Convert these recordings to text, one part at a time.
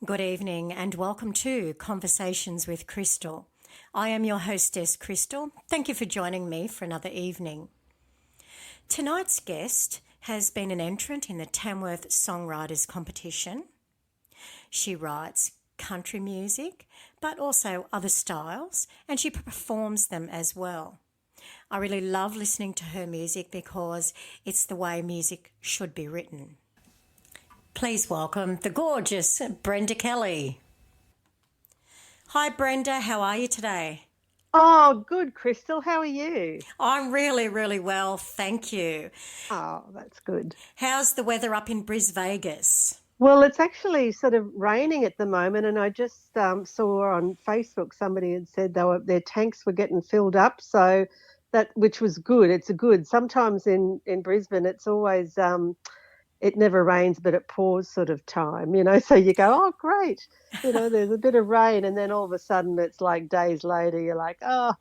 Good evening and welcome to Conversations with Crystal. I am your hostess, Crystal. Thank you for joining me for another evening. Tonight's guest has been an entrant in the Tamworth Songwriters Competition. She writes country music, but also other styles, and she performs them as well. I really love listening to her music because it's the way music should be written. Please welcome the gorgeous Brenda Kelly. Hi Brenda, how are you today? Oh, good, Crystal. How are you? I'm really, really well, thank you. Oh, that's good. How's the weather up in Vegas? Well, it's actually sort of raining at the moment, and I just saw on Facebook somebody had said their tanks were getting filled up, so which was good. It's a good. Sometimes in Brisbane, it's always it never rains, but it pours sort of time, So you go, oh, great, there's a bit of rain, and then all of a sudden it's like days later, you're like, oh.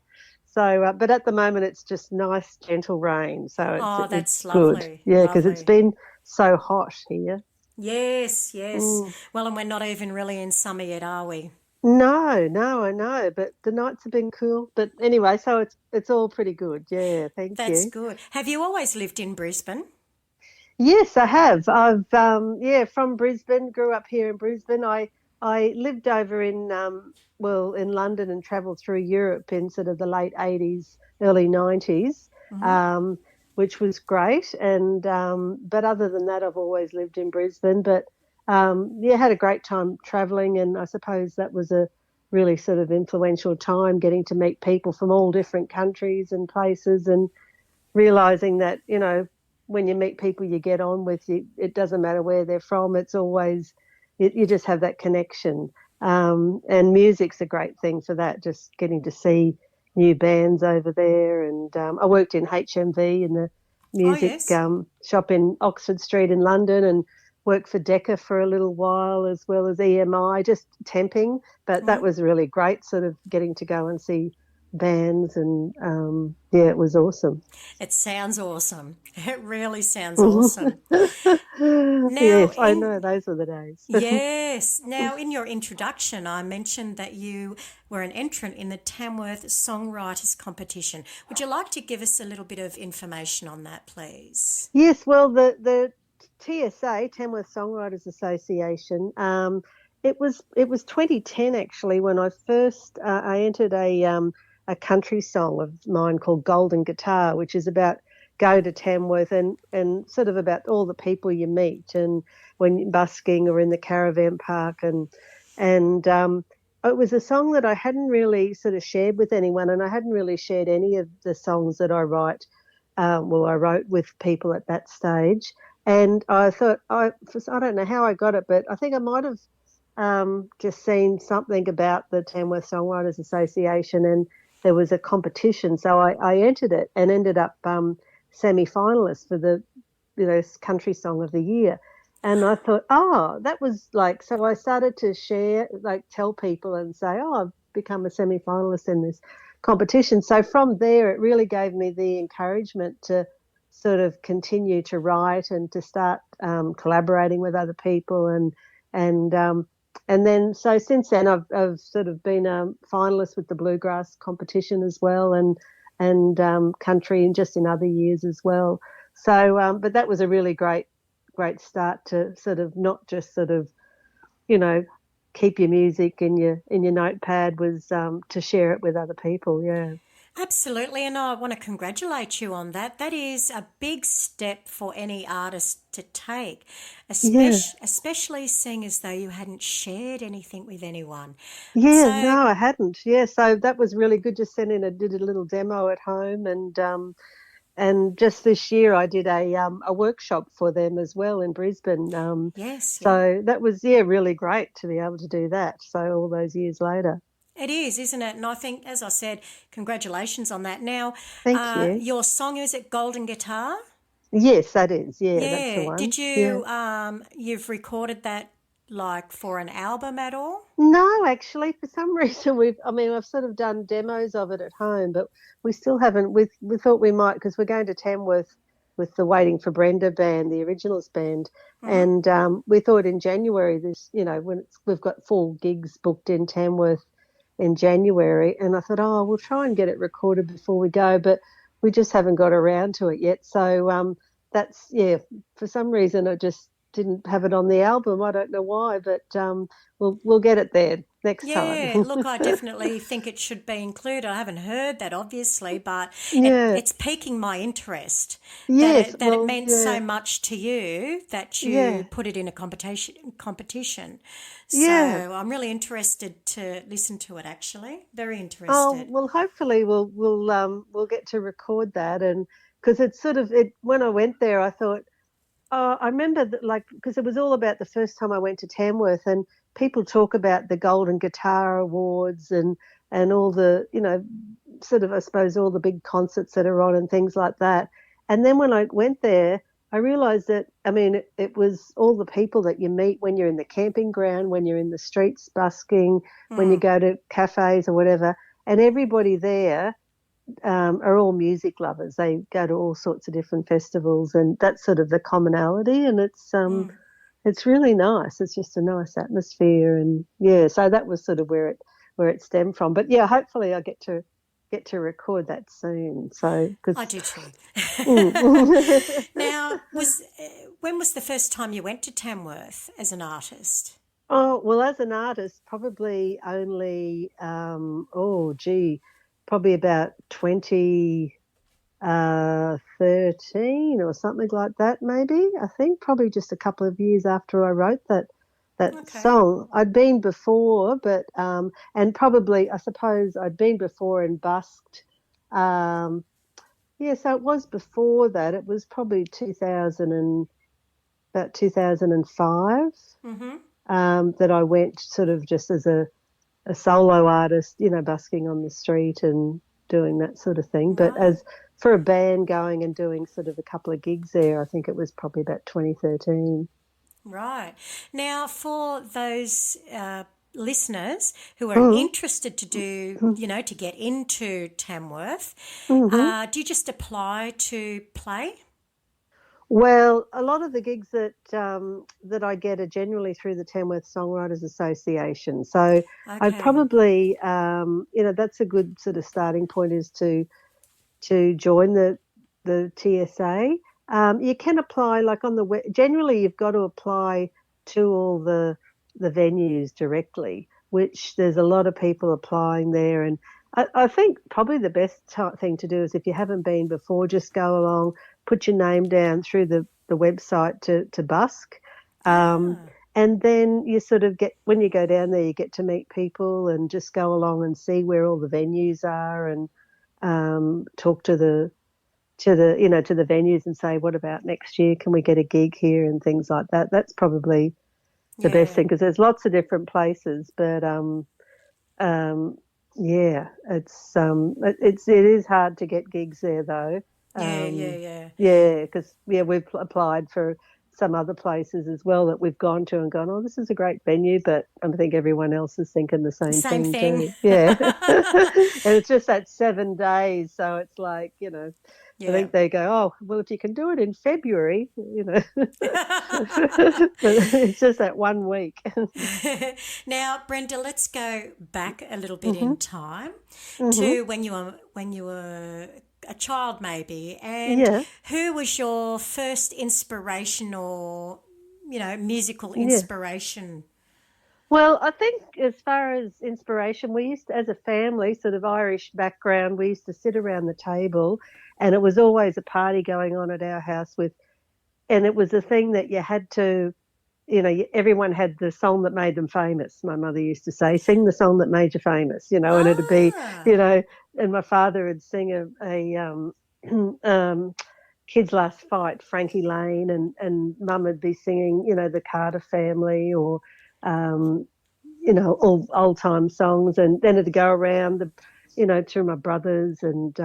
So, but at the moment it's just nice, gentle rain, so Oh, it's that's good. lovely, Yeah, because it's lovely. been so hot here. Yes, yes. Mm. Well, and we're not even really in summer yet, are we? No, no, I know, but the nights have been cool. But anyway, so it's all pretty good. Yeah, thank That's you. good. Have you always lived in Brisbane? Yes, I have. I've from Brisbane, grew up here in Brisbane. I lived over in London and travelled through Europe in sort of the late 80s, early 90s, Mm-hmm. um, which was great. And but other than that, I've always lived in Brisbane. But yeah, had a great time travelling, and I suppose that was a really sort of influential time getting to meet people from all different countries and places and realizing that when you meet people you get on with, it doesn't matter where they're from, it's always you just have that connection, and music's a great thing for that, just getting to see new bands over there. And I worked in HMV in the Oh, music yes. shop in Oxford Street in London, and worked for Decca for a little while, as well as EMI, just temping. But that Mm-hmm. was really great, sort of getting to go and see bands, and yeah, it was awesome. It sounds awesome. It really sounds awesome. Now, Yes, I in know, those were the days. Yes. Now, in your introduction, I mentioned that you were an entrant in the Tamworth Songwriters Competition. Would you like to give us a little bit of information on that, please? Yes, well, the TSA, Tamworth Songwriters Association, it was 2010 actually when I entered a country song of mine called Golden Guitar, which is about go to Tamworth and sort of about all the people you meet and when you're busking or in the caravan park, and it was a song that I hadn't really sort of shared with anyone, and I hadn't really shared any of the songs that I write. I wrote with people at that stage, and I thought I don't know how I got it, but I think I might have just seen something about the Tamworth Songwriters Association, and there was a competition, so I entered it and ended up semi-finalist for the country song of the year. And I thought, oh, that was like, so I started to share, like tell people and say, oh, I've become a semi-finalist in this competition. So from there, it really gave me the encouragement to sort of continue to write and to start collaborating with other people, and and then so since then I've sort of been a finalist with the Bluegrass competition as well, and country, and just in other years as well. So but that was a really great start to sort of not just sort of you know keep your music in your notepad, was to share it with other people. Yeah. Absolutely, and I want to congratulate you on that. That is a big step for any artist to take, Yeah. especially seeing as though you hadn't shared anything with anyone. Yeah, So, no, I hadn't. Yeah, so that was really good. Just did a little demo at home, and just this year I did a workshop for them as well in Brisbane. yes, yeah. So that was, yeah, really great to be able to do that. So all those years later. It is, isn't it? And I think, as I said, congratulations on that. Now, Thank you. your song, is it Golden Guitar? Yes, that is. Yeah, that's the Yeah. one. Did Yeah. you, you've recorded that like for an album at all? No, actually, for some reason I've sort of done demos of it at home, but we still haven't. We thought we might, because we're going to Tamworth with the Waiting for Brenda band, the originals band. Mm-hmm. And we thought in January, we've got 4 gigs booked in Tamworth in January, and I thought, oh, we'll try and get it recorded before we go, but we just haven't got around to it yet. So for some reason I just didn't have it on the album. I don't know why, but we'll get it there next time. Yeah, look, I definitely think it should be included. I haven't heard that, obviously, but Yeah. it's piquing my interest Yes. that it Well, meant yeah. so much to you that you Yeah. put it in a competition. So Yeah. I'm really interested to listen to it. Actually, very Oh, interested. well, hopefully we'll get to record that. And because it's sort of it when I went there, I thought, oh, I remember that, like, because it was all about the first time I went to Tamworth, and people talk about the Golden Guitar Awards and all the, sort of, I suppose, all the big concerts that are on and things like that. And then when I went there, I realised that, I mean, it was all the people that you meet when you're in the camping ground, when you're in the streets busking, when you Mm. go to cafes or whatever, and everybody there are all music lovers. They go to all sorts of different festivals, and that's sort of the commonality. And it's really nice. It's just a nice atmosphere, and yeah. So that was sort of where it stemmed from. But yeah, hopefully I get to record that soon. So I because do too. mm. Now, when was the first time you went to Tamworth as an artist? Oh, well, as an artist, probably only probably about 2013 or something like that, maybe. I think probably just a couple of years after I wrote that Okay. song. I'd been before, but and probably I suppose I'd been before and busked. Um, yeah, so it was before that. It was probably 2005 Mm-hmm. that I went sort of just as a solo artist, busking on the street and doing that sort of thing. But Right. as for a band going and doing sort of a couple of gigs there, I think it was probably about 2013. Right. Now, for those listeners who are Mm-hmm. interested to do, to get into Tamworth, Mm-hmm. do you just apply to play? Well, a lot of the gigs that I get are generally through the Tamworth Songwriters Association. So I'd Okay. probably, that's a good sort of starting point is to join the TSA. You can apply like on the web. Generally, you've got to apply to all the venues directly, which there's a lot of people applying there. And I think probably the best thing to do is if you haven't been before, just go along, put your name down through the website to busk. Ah, And then you sort of get, when you go down there, you get to meet people and just go along and see where all the venues are and talk to the venues and say, what about next year? Can we get a gig here and things like that? That's probably the best yeah. thing because there's lots of different places, but um, yeah, it is hard to get gigs there though. Yeah, yeah, Um, yeah. yeah, because we've applied for some other places as well that we've gone to and gone, oh, this is a great venue, but I think everyone else is thinking the same Same thing thing. too. Yeah, and it's just that 7 days, so it's like I Yeah. think they go, oh, well, if you can do it in February, but it's just that 1 week. Now, Brenda, let's go back a little bit hmm in time hmm to when you were a child, maybe. And Yeah, who was your first inspiration or musical yeah. inspiration? Well, I think as far as inspiration, we used to, as a family, sort of Irish background, we used to sit around the table and it was always a party going on at our house and it was a thing that you had to, everyone had the song that made them famous. My mother used to say, sing the song that made you famous, and it'd be, Ah, and my father would sing um, Kids Last Fight, Frankie Lane, and mum would be singing, the Carter Family or, um, all old time songs. And then it'd go around to my brothers. And,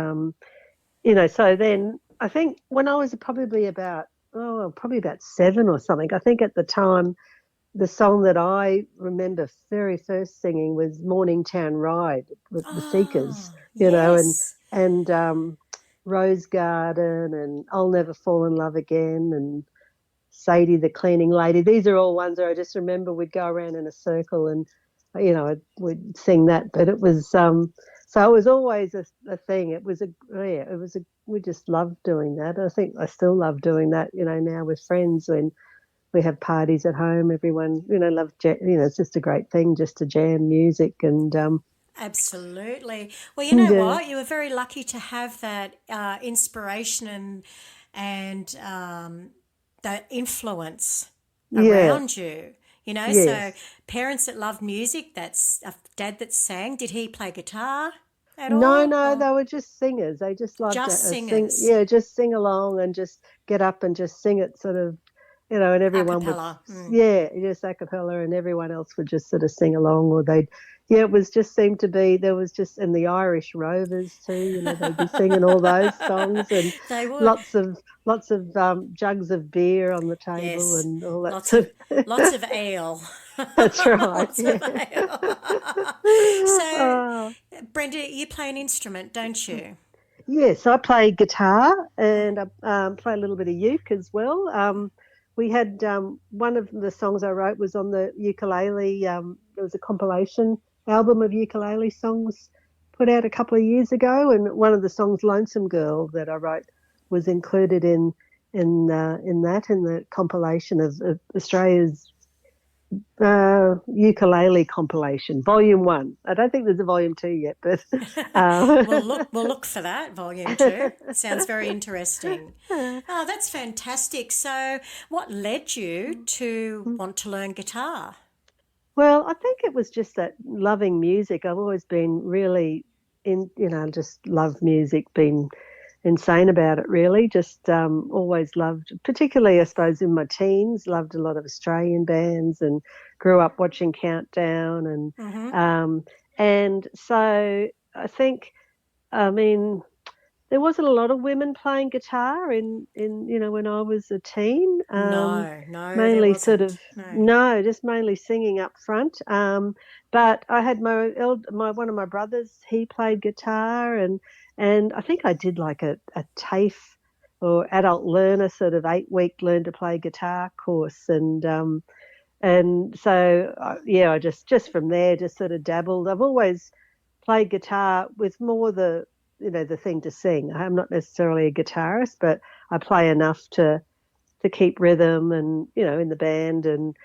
so then I think when I was probably about 7 or something, I think at the time, the song that I remember very first singing was Morningtown Ride with the Seekers, ah, you know, and yes. and um, Rose Garden and I'll Never Fall in Love Again and Sadie the Cleaning Lady. These are all ones that I just remember we'd go around in a circle and, we'd sing that. But it was, so it was always a thing. We just loved doing that. I think I still love doing that, now with friends when we have parties at home. Everyone, loves, it's just a great thing just to jam music and, Absolutely. Well, you know what? You were very lucky to have that inspiration and that influence around you. Yes. So parents that loved music, that's a dad that sang. Did he play guitar at all? No, they were just singers. They just loved just it. singers. Just sing along and just get up and just sing it sort of, and everyone Acapella. just a cappella, and everyone else would just sort of sing along, or it was just seemed to be, there was just, and the Irish Rovers too, they'd be singing all those songs, and they would. lots of jugs of beer on the table, yes. and all that. Lots of ale. That's right. Lots of ale. So, Brenda, you play an instrument, don't you? Yes, I play guitar and I play a little bit of uke as well. We had one of the songs I wrote was on the ukulele. There was a compilation album of ukulele songs put out a couple of years ago, and one of the songs, "Lonesome Girl," that I wrote was included in the compilation of Australia's ukulele compilation, Volume 1. I don't think there's a Volume 2 yet, but we'll look for that, Volume 2. Sounds very interesting. Oh, that's fantastic. So what led you to want to learn guitar? Well, I think it was just that loving music. I've always been really just love music, been insane about it really. Just always loved, particularly I suppose in my teens, loved a lot of Australian bands and grew up watching Countdown and so I think, there wasn't a lot of women playing guitar in when I was a teen. No, mainly there wasn't. just mainly singing up front. But I had my one of my brothers. He played guitar, and I think I did like a TAFE or adult learner sort of 8-week learn to play guitar course, and so I just from there just sort of dabbled. I've always played guitar with more the thing to sing. I'm not necessarily a guitarist, but I play enough to keep rhythm and in the band, and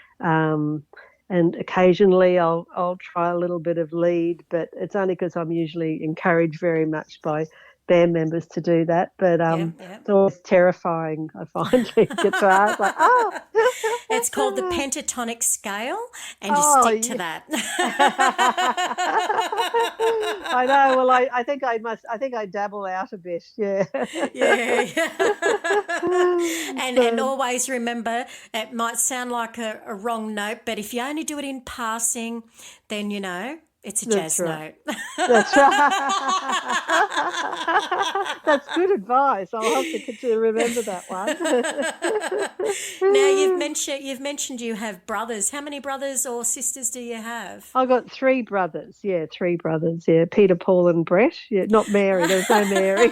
occasionally I'll try a little bit of lead, but it's only because I'm usually encouraged very much by band members to do that. But it's always terrifying, I find, lead guitar. It's like, it's called the pentatonic scale, and you stick to that. I know. Well, I think I dabble out a bit. Yeah. And always remember, it might sound like a wrong note, but if you only do it in passing, then it's a jazz note. That's right. That's good advice. I'll have to remember that one. Now you've mentioned you have brothers. How many brothers or sisters do you have? I've got 3 brothers. Yeah, 3 brothers. Yeah, Peter, Paul, and Brett. Yeah, not Mary. There's no Mary.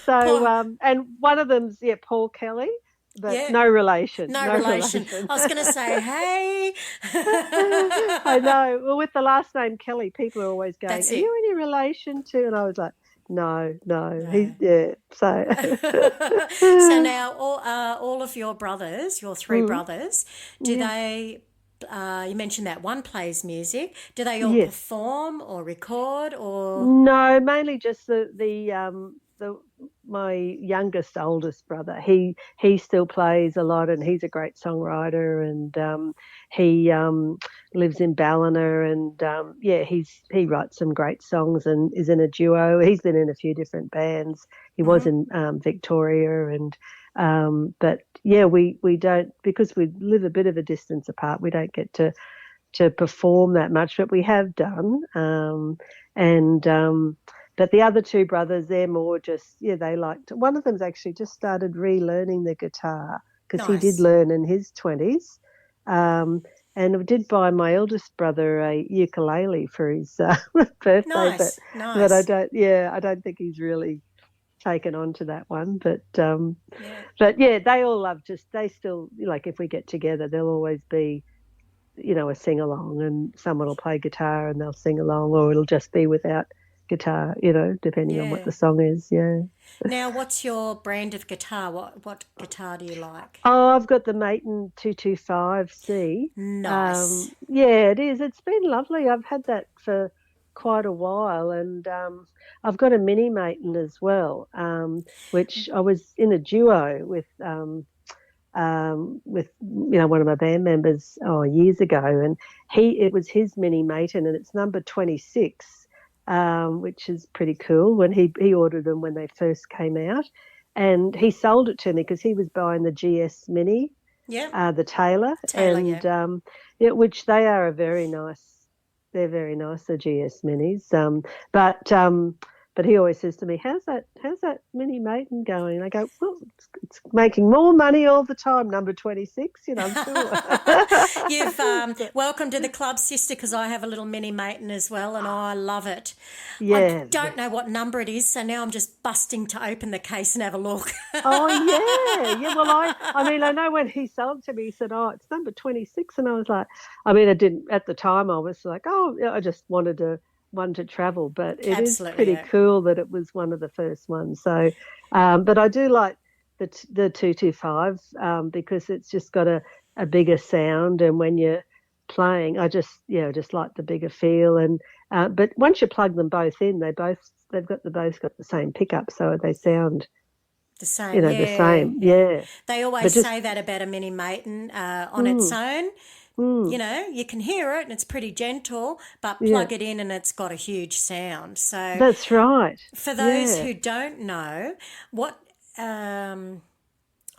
So and one of them's Paul Kelly. But no relation. No relation. I was going to say, hey. I know. Well, with the last name Kelly, people are always going, are you any relation to? And I was like, no. So. So now all of your brothers, your 3 brothers, do they, you mentioned that one plays music, do they all perform or record or? No, mainly just my oldest brother. He still plays a lot, and he's a great songwriter, and he lives in Ballina, and he writes some great songs and is in a duo. He's been in a few different bands. He was in Victoria, and but we don't, because we live a bit of a distance apart, we don't get to perform that much, but we have done, but the other 2 brothers, they're more just, they liked. One of them's actually just started relearning the guitar because he did learn in his 20s. and I did buy my eldest brother a ukulele for his birthday, Nice, but I nice. don't think he's really taken on to that one. Yeah. But yeah, they all love they still, like, if we get together, there'll always be, a sing along, and someone will play guitar and they'll sing along, or it'll just be without guitar, depending on what Yeah. the song is. Yeah. Now, what's your brand of guitar? What guitar do you like? Oh, I've got the Maton 225C. Nice. Yeah, it is. It's been lovely. I've had that for quite a while, and I've got a mini Maton as well, which I was in a duo with one of my band members years ago, and it was his mini Maton, and it's number 26, which is pretty cool. When he ordered them when they first came out, and he sold it to me because he was buying the GS Mini, Yep. the Taylor, Taylor, yeah. and which they are very nice. They're very nice, the GS Minis. But he always says to me, "How's that mini Maton going?" And I go, "Well, it's making more money all the time. Number 26, I'm sure." You've welcome to the club, sister, because I have a little mini Maton as well, and I love it. I Yeah. don't know what number it is, so now I'm just busting to open the case and have a look. Oh yeah. Well, I mean, I know when he sold to me, he said, "Oh, it's number 26," and I was like, I mean, I didn't at the time. I was like, "Oh, I just wanted one to travel," but it is Absolutely, pretty yeah. cool that it was one of the first ones. So, but I do like the 225 because it's just got a bigger sound, and when you're playing, I just like the bigger feel. And but once you plug them both in, they've got the same pickup, so they sound The same, the yeah, same. yeah. Yeah, They but always just say that about a mini Maton on its mm, own. mm, You can hear it and it's pretty gentle, but yeah, plug it in and it's got a huge sound. So, that's right. for those Yeah, who don't know, what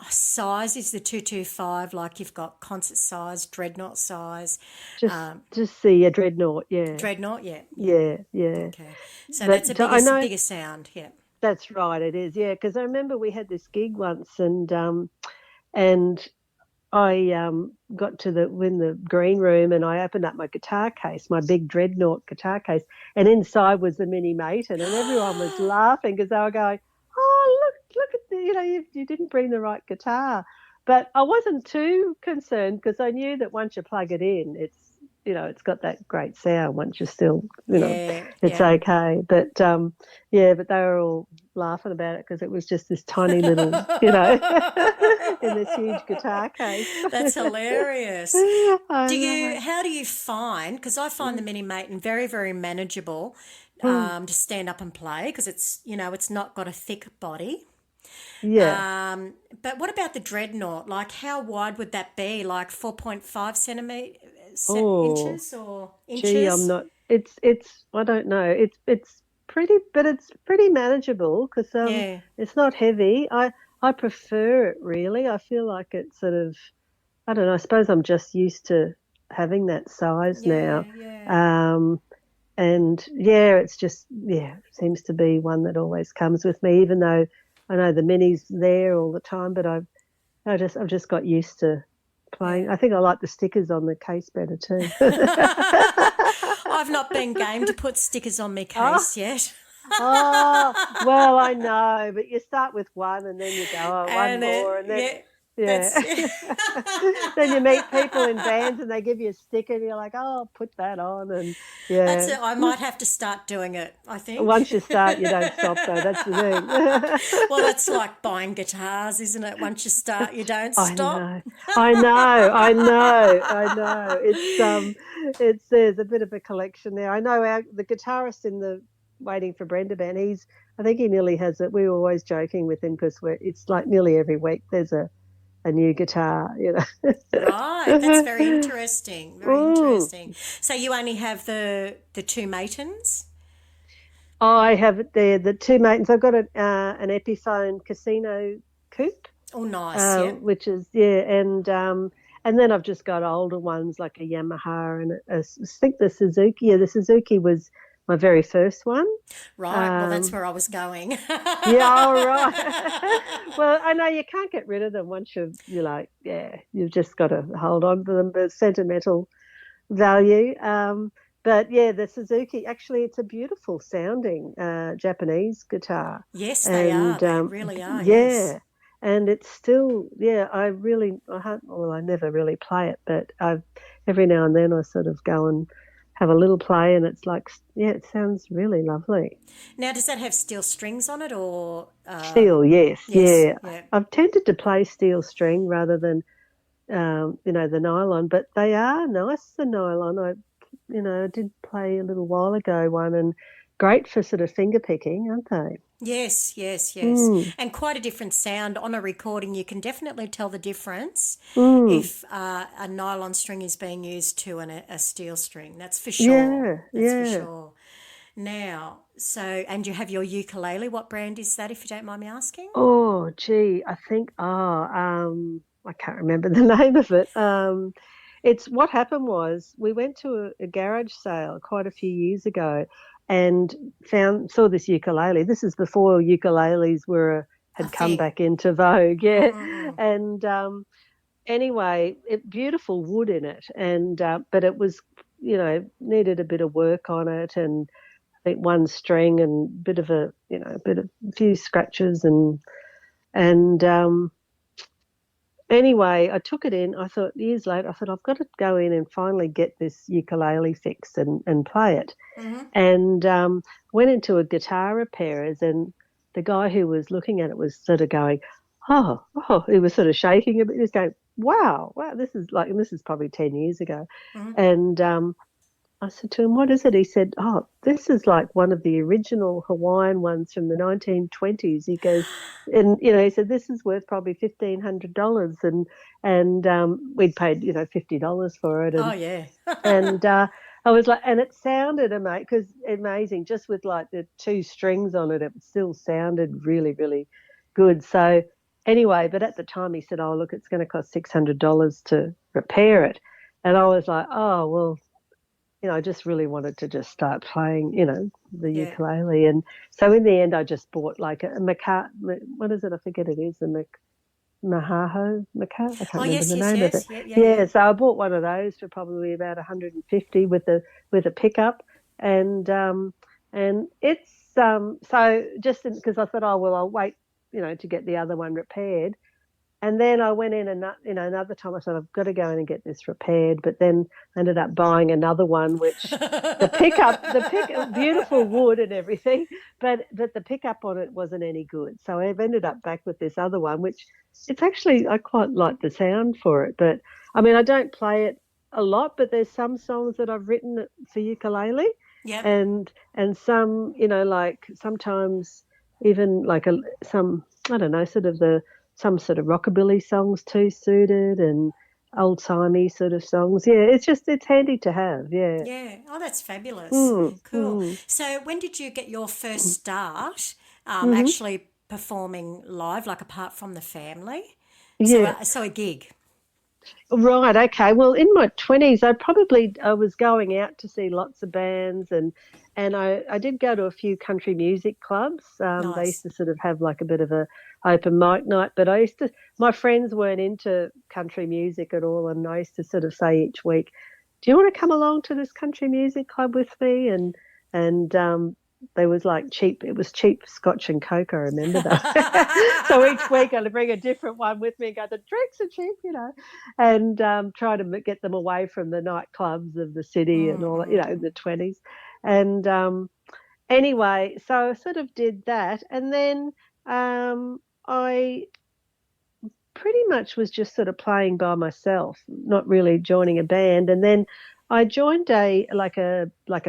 size is the 225? Like you've got concert size, dreadnought size, just see a dreadnought. Yeah, dreadnought, yeah, yeah. yeah, yeah. Okay, so that's a But I know bigger sound, yeah. that's right. It is. Yeah, because I remember we had this gig once, and I got to in the green room, and I opened up my guitar case, my big dreadnought guitar case, and inside was the mini Maton, and everyone was laughing because they were going, "Oh, look at the, you didn't bring the right guitar." But I wasn't too concerned because I knew that once you plug it in, it's got that great sound. Once you're still, Yeah, it's yeah. okay. But but they were all laughing about it because it was just this tiny little, in this huge guitar case. That's hilarious. I know. How do you find, because I find the mini Maton very, very manageable Mm, to stand up and play because it's not got a thick body. yeah. But what about the dreadnought? Like, how wide would that be? Like 4.5 Oh, inches or gee, I'm inches? not. It's. I don't know. It's pretty, but it's pretty manageable because Yeah, it's not heavy. I prefer it really. I feel like it's sort of. I don't know. I suppose I'm just used to having that size yeah, now. yeah. Um, and yeah, it's just seems to be one that always comes with me, even though I know the mini's there all the time. But I've just got used to playing. Yeah. I think I like the stickers on the case better too. I've not been game to put stickers on my Oh, case yet. oh, well, I know, but you start with one and then you go, oh, one And more, and then yeah, yeah. that's Then you meet people in bands and they give you a sticker and you're like, oh, I'll put that on, and that's yeah. it. I might have to start doing it, I think. Once you start, you don't stop though. That's the thing. Well, that's like buying guitars, isn't it? Once you start, you don't I stop. know, I know, I know. It's there's a bit of a collection there. I know the guitarist in the Waiting for Brenda band. I think he nearly has it. We were always joking with him because it's like nearly every week there's a new guitar. Right, that's very interesting. Very Mm. interesting. So you only have the two Matons? I have it there. The two Matons. I've got an Epiphone Casino coupe. Oh, nice. Yep. Which is and then I've just got older ones like a Yamaha and I think the Suzuki. Yeah, the Suzuki was my very first one. Right. Well, that's where I was going. Yeah, all right. Well, I know you can't get rid of them once you're like, yeah, you've just got to hold on to them. The sentimental value. But yeah, the Suzuki, actually, it's a beautiful sounding Japanese guitar. Yes, they are. And They really are. Yes. yeah, and it's still, yeah, I never really play it, but every now and then I sort of go and have a little play, and it's like, yeah, it sounds really lovely. Now, does that have steel strings on it, or Steel, yes, yes? yeah. Yeah. I've tended to play steel string rather than, the nylon, but they are nice, the nylon. I did play a little while ago one, and great for sort of finger picking, aren't they? Yes, yes, yes. Mm, And quite a different sound on a recording. You can definitely tell the difference mm, if a nylon string is being used to a steel string. That's for sure. yeah, That's for yeah. sure. Now, and you have your ukulele. What brand is that, if you don't mind me asking? Oh, gee, I can't remember the name of it. It's what happened was we went to a garage sale quite a few years ago and saw this ukulele. This is before ukuleles A had come thing. back into vogue, yeah. Mm-mm. And anyway, beautiful wood in it, and but it was, needed a bit of work on it, and I think one string and bit of a few scratches and anyway, I took it in. I thought years later, I thought I've got to go in and finally get this ukulele fixed and play it. Mm-hmm. And went into a guitar repairer's, and the guy who was looking at it was sort of going, oh, he was sort of shaking a bit. He was going, wow, this is probably 10 years ago. Mm-hmm. And I said to him, what is it? He said, oh, this is like one of the original Hawaiian ones from the 1920s. He goes, and, he said, this is worth probably $1,500. And we'd paid, $50 for it. Oh yeah. And I was like, and it sounded amazing, just with like the two strings on it, it still sounded really, really good. So anyway, but at the time he said, oh, look, it's going to cost $600 to repair it. And I was like, oh, well, I just really wanted to just start playing, the Yeah. ukulele. And so in the end, I just bought like what is it? I forget it is, Maha, I can't Oh remember yes, the yes, name of it. yes. Yeah, yeah, yeah. Yeah, so I bought one of those for probably about 150 with a pickup, and it's so just because I thought, oh well, I'll wait, to get the other one repaired. And then I went in and, another time I said, I've got to go in and get this repaired. But then I ended up buying another one, which beautiful wood and everything, but the pickup on it wasn't any good. So I've ended up back with this other one, which it's actually, I quite like the sound for it. But I mean, I don't play it a lot, but there's some songs that I've written for ukulele, Yep. and some, like sometimes even like I don't know, some sort of rockabilly songs too suited, and old timey sort of songs. Yeah, it's handy to have. Yeah. Yeah. Oh, that's fabulous. Mm, Cool. mm, So, when did you get your first mm, start mm-hmm. actually performing live, like apart from the family? So, Yeah. so a gig. Right. Okay. Well, in my 20s, I was going out to see lots of bands, and I did go to a few country music clubs. They used Nice. to sort of have like a bit of a open mic night, but my friends weren't into country music at all, and I used to sort of say each week, "Do you want to come along to this country music club with me?" And there was like it was cheap Scotch and Coke. I remember that. So each week I'd bring a different one with me and go, the drinks are cheap. And try to get them away from the nightclubs of the city and all that, in Mm-mm. the 20s. And anyway, so I sort of did that. And then I pretty much was just sort of playing by myself, not really joining a band. And then I joined a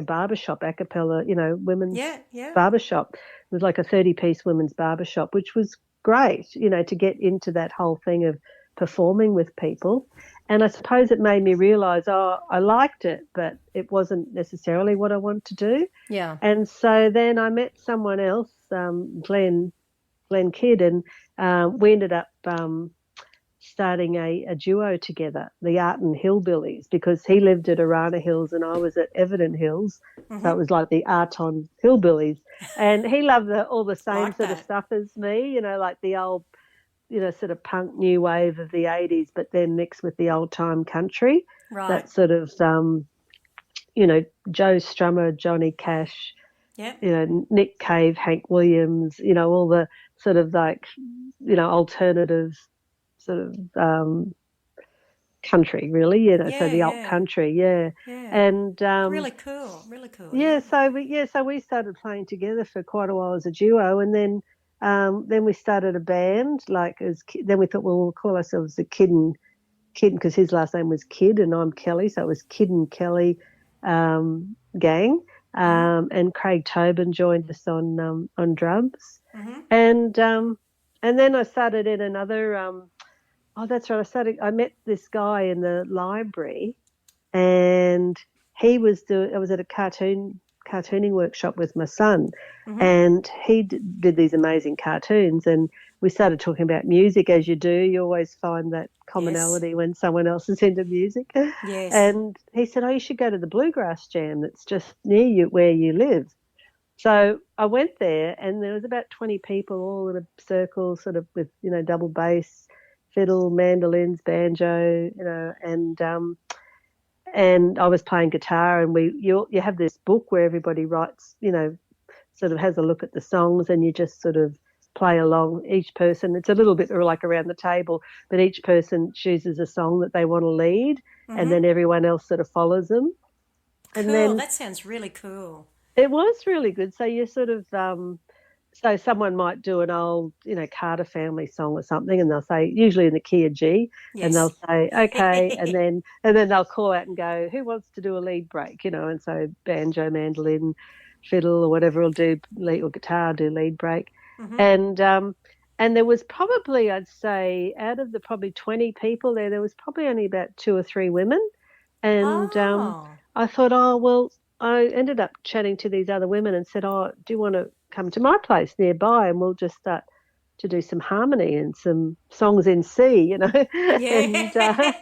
barbershop, a cappella, women's Yeah. Yeah. barbershop. It was like a 30-piece women's barbershop, which was great, to get into that whole thing of performing with people. And I suppose it made me realise, oh, I liked it, but it wasn't necessarily what I wanted to do. Yeah. And so then I met someone else, Glenn Kidd, and we ended up starting a duo together, the Arton Hillbillies, because he lived at Arana Hills and I was at Everton Hills. So it was like the Arton Hillbillies. And he loved all the same sort of stuff as me, you know, like the old, you know, sort of punk new wave of the 80s, but then mixed with the old time country. Right. That sort of, you know, Joe Strummer, Johnny Cash, yep. you know, Nick Cave, Hank Williams, you know, all the sort of like, you know, alternative sort of country, really, you know, so the alt country, yeah. And really cool. Yeah, so we started playing together for quite a while as a duo, and then we started a band. Then we thought, well, we'll call ourselves the Kid because his last name was Kidd and I'm Kelly, so it was Kidd and Kelly gang. And Craig Tobin joined us on drums, and then I started in another. That's right. I met this guy in the library, and I was at a cartooning workshop with my son, and he did these amazing cartoons, and we started talking about music. As you do, you always find that commonality when someone else is into music. Yes. And he said, "Oh, you should go to the Bluegrass Jam that's just near you where you live." So I went there, and there was about 20 people all in a circle, sort of with, you know, double bass, fiddle, mandolins, banjo, you know, and I was playing guitar, and you have this book where everybody writes, you know, sort of has a look at the songs, and you just sort of play along. Each person, it's a little bit like around the table, but each person chooses a song that they want to lead, and then everyone else sort of follows them. Cool. And then that sounds really cool. It was really good. So you sort of so someone might do an old, you know, Carter family song or something, and they'll say, usually in the key of G, and they'll say, okay, and then they'll call out and go, who wants to do a lead break, you know, and so banjo, mandolin, fiddle or whatever will do lead, or guitar do lead break. And there was probably, I'd say, out of the probably 20 people there was probably only about 2 or 3 women. And I thought, oh, well, I ended up chatting to these other women and said, oh, do you want to come to my place nearby, and we'll just start to do some harmony and some songs in C, you know. Yeah.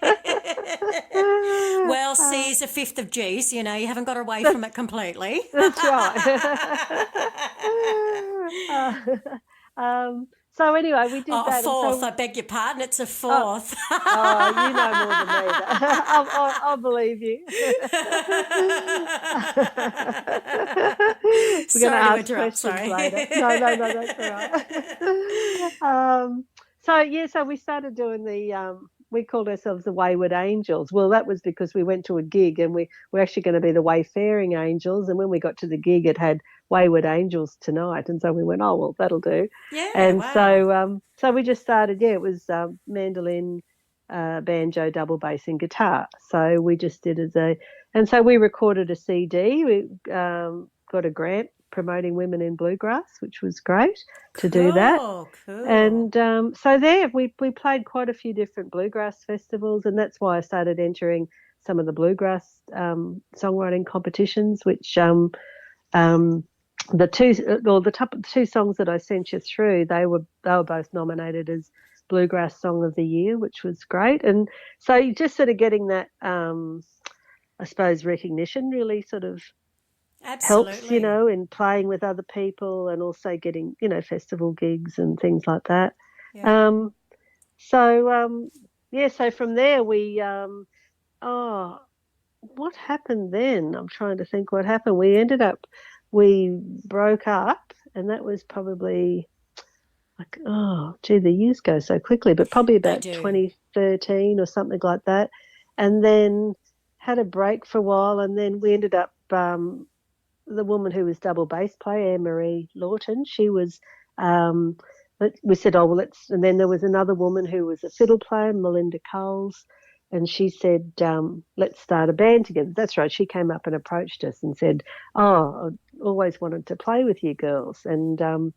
Well, C is a fifth of G, so, you know, you haven't got away from it completely. That's right. So anyway, we did that. A fourth, I beg your pardon, it's a fourth. Oh, you know more than me. I'll believe you. We're going to ask questions later. No, that's all right. So we started doing we called ourselves the Wayward Angels. Well, that was because we went to a gig, and we're actually going to be the Wayfaring Angels, and when we got to the gig it had Wayward Angels tonight, and so we went, oh, well, that'll do. Yeah, and wow. so we just started, it was mandolin, banjo, double bass and guitar. So we just did and so we recorded a CD. We got a grant promoting women in bluegrass, which was great to do that. Cool. And so there we played quite a few different bluegrass festivals, and that's why I started entering some of the bluegrass songwriting competitions, which the two songs that I sent you through, they were both nominated as Bluegrass Song of the Year, which was great. And so you just sort of getting that, I suppose, recognition really sort of helps, you know, in playing with other people, and also getting, you know, festival gigs and things like that. Yeah. So from there we, what happened then? I'm trying to think what happened. We broke up, and that was probably like, the years go so quickly, but probably about 2013 or something like that. And then had a break for a while, and then we ended up, the woman who was double bass player, Anne-Marie Lawton, she was, we said, oh, well, and then there was another woman who was a fiddle player, Melinda Coles, and she said, let's start a band together. That's right. She came up and approached us and said, oh, I always wanted to play with you girls. And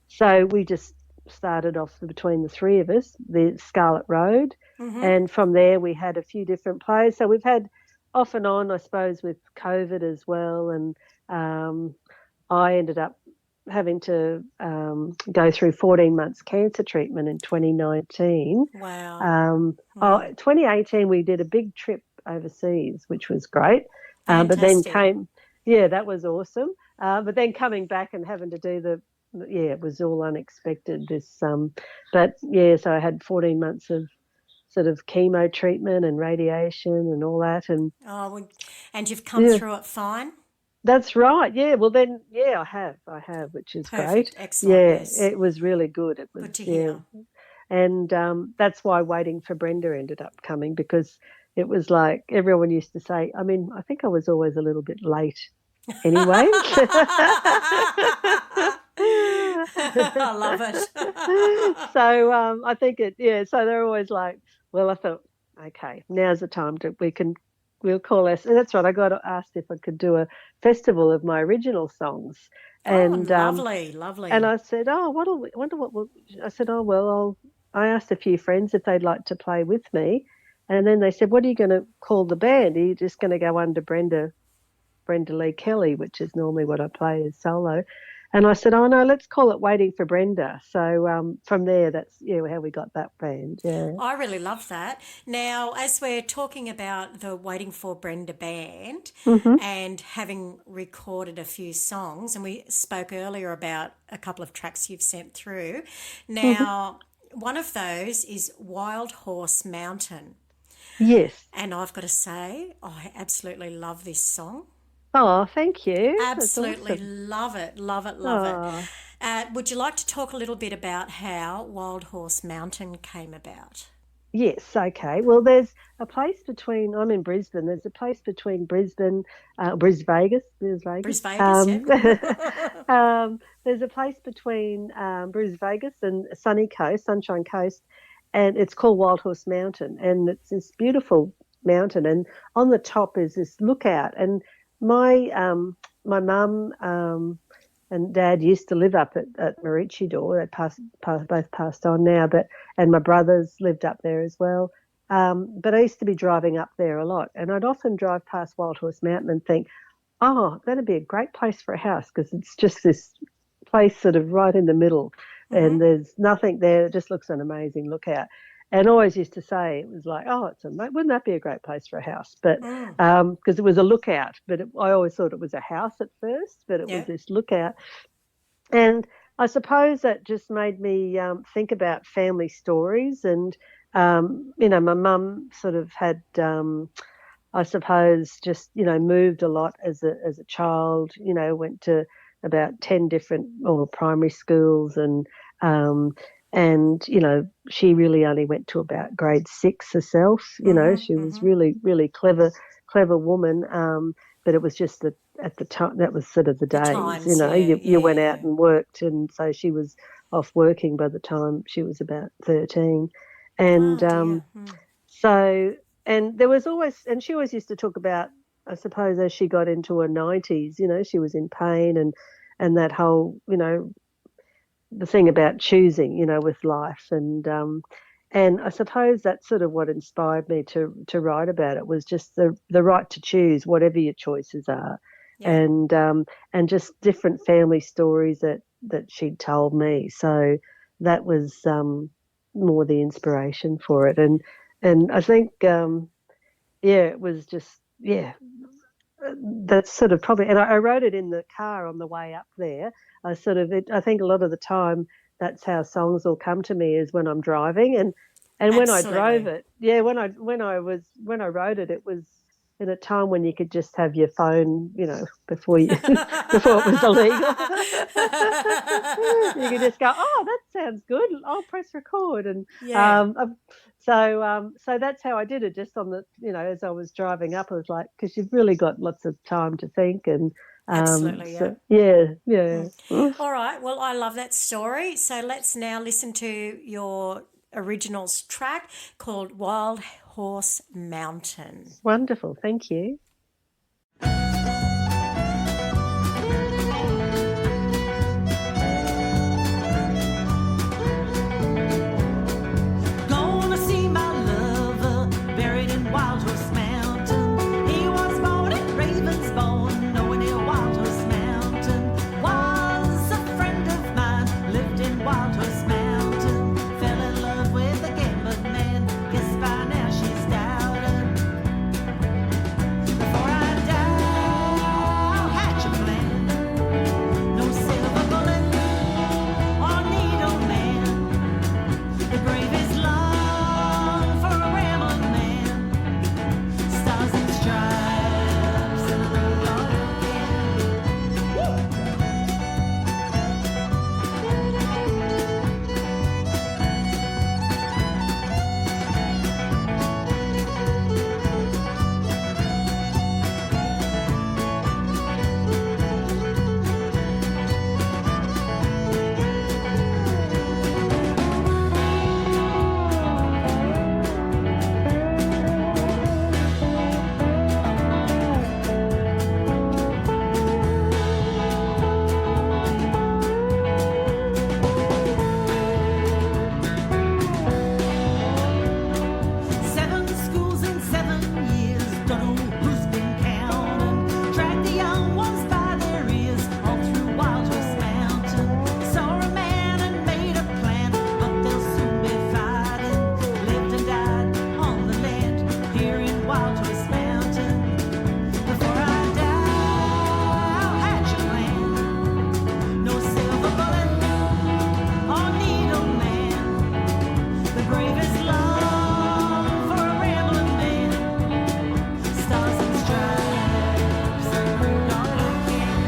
so we just started off between the three of us, the Scarlet Road. And from there we had a few different players. So we've had off and on, I suppose, with COVID as well. And I ended up having to go through 14 months cancer treatment in 2019. Wow. 2018 we did a big trip overseas, which was great. But then that was awesome. But then coming back and having to do it was all unexpected. But yeah, so I had 14 months of sort of chemo treatment and radiation and all that. And you've come through it fine? That's right. Yeah. Well, then, I have, which is perfect. Great. Excellent. Yeah, yes. It was really good. It was good to hear. And that's why Waiting for Brenda ended up coming, because it was like everyone used to say, I mean, I think I was always a little bit late anyway. I love it. So I think so they're always like, well, I thought, okay, now's the time we'll call us. And that's right. I got asked if I could do a festival of my original songs. And lovely. And I said, I said, I asked a few friends if they'd like to play with me. And then they said, what are you going to call the band? Are you just going to go under Brenda Kelly, which is normally what I play as solo? And I said, oh, no, let's call it Waiting for Brenda. So from there, that's how we got that band. Yeah. I really love that. Now, as we're talking about the Waiting for Brenda band and having recorded a few songs, and we spoke earlier about a couple of tracks you've sent through. Now, one of those is Wildhorse Mountain. Yes. And I've got to say, I absolutely love this song. Oh, thank you. Absolutely awesome. Love it. Would you like to talk a little bit about how Wildhorse Mountain came about? Yes, okay. Well, there's a place I'm in Brisbane. There's a place between Brisbane, Bris Vegas. There's a place between Bris Vegas and Sunshine Coast, and it's called Wildhorse Mountain, and it's this beautiful mountain, and on the top is this lookout. And my mum and Dad used to live up at Maroochydore. They both passed on now, and my brothers lived up there as well. But I used to be driving up there a lot, and I'd often drive past Wildhorse Mountain and think, oh, that'd be a great place for a house, because it's just this place sort of right in the middle, and there's nothing there. It just looks an amazing lookout. And I always used to say, it was like, oh, wouldn't that be a great place for a house? But because it was a lookout, but I always thought it was a house at first, but it was this lookout. And I suppose that just made me think about family stories. And, my mum sort of had, I suppose, just, moved a lot as a child, went to about 10 different primary schools, and, she really only went to about grade 6 herself. She was really, really clever woman. But it was just that at the time, that was sort of the days, you went out and worked. And so she was off working by the time she was about 13. And so, and there was always, and she always used to talk about, I suppose, as she got into her 90s, she was in pain, and that whole, the thing about choosing, with life. And I suppose that's sort of what inspired me to write about it, was just the right to choose whatever your choices are. And just different family stories that she'd told me. So that was more the inspiration for it. And I think, it was just, that's sort of probably, and I wrote it in the car on the way up there. I think a lot of the time that's how songs will come to me, is when I'm driving, and when I drove it, when I wrote it, it was in a time when you could just have your phone, before it was illegal. You could just go, oh, that sounds good, I'll press record, and so that's how I did it. Just on the, as I was driving up, I was like, because you've really got lots of time to think. And absolutely, All right, well, I love that story. So let's now listen to your originals track called Wildhorse Mountain. Wonderful, thank you. Wildhorse Mountain was a Wildhorse Mountain. Before I die, I'll hatch a plan. No silver bullet or needle man. The bravest love for a rambling man. Stars and stripes and royal king.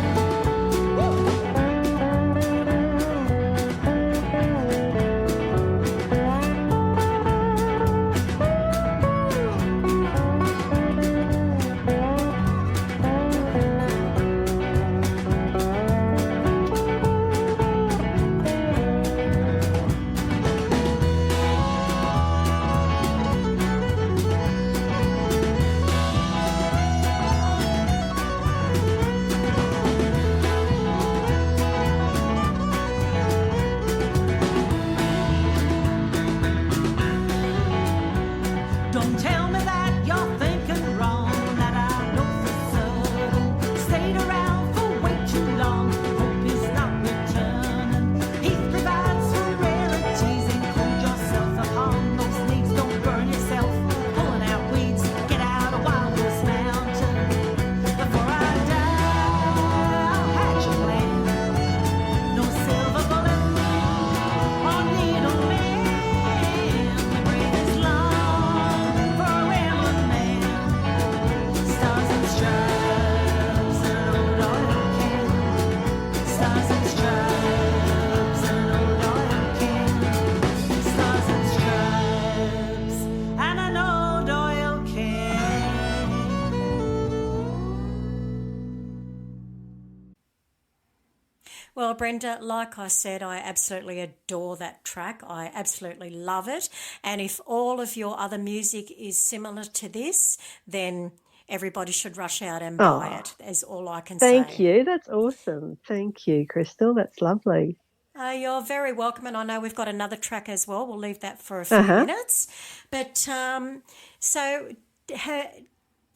Don't tell me that you're thinking wrong, that I know for certain. Stayed around for way too long, hope he's not returning. He provides for rarities, include yourself upon those needs. Don't burn yourself, pulling out weeds. Get out of Wildhorse Mountain. Before I die, I'll hatch a plan. No silver bullet or needle man. The bravest long for a rambling man. Stars and stripes and old oil can. Stars and stripes and old oil can. Stars and stripes and an old oil can. Well, Brenda, like I said, I absolutely adore that track. I absolutely love it. And if all of your other music is similar to this, then everybody should rush out and buy it, is all I can say. Thank you. That's awesome. Thank you, Crystal. That's lovely. You're very welcome. And I know we've got another track as well. We'll leave that for a few minutes. But so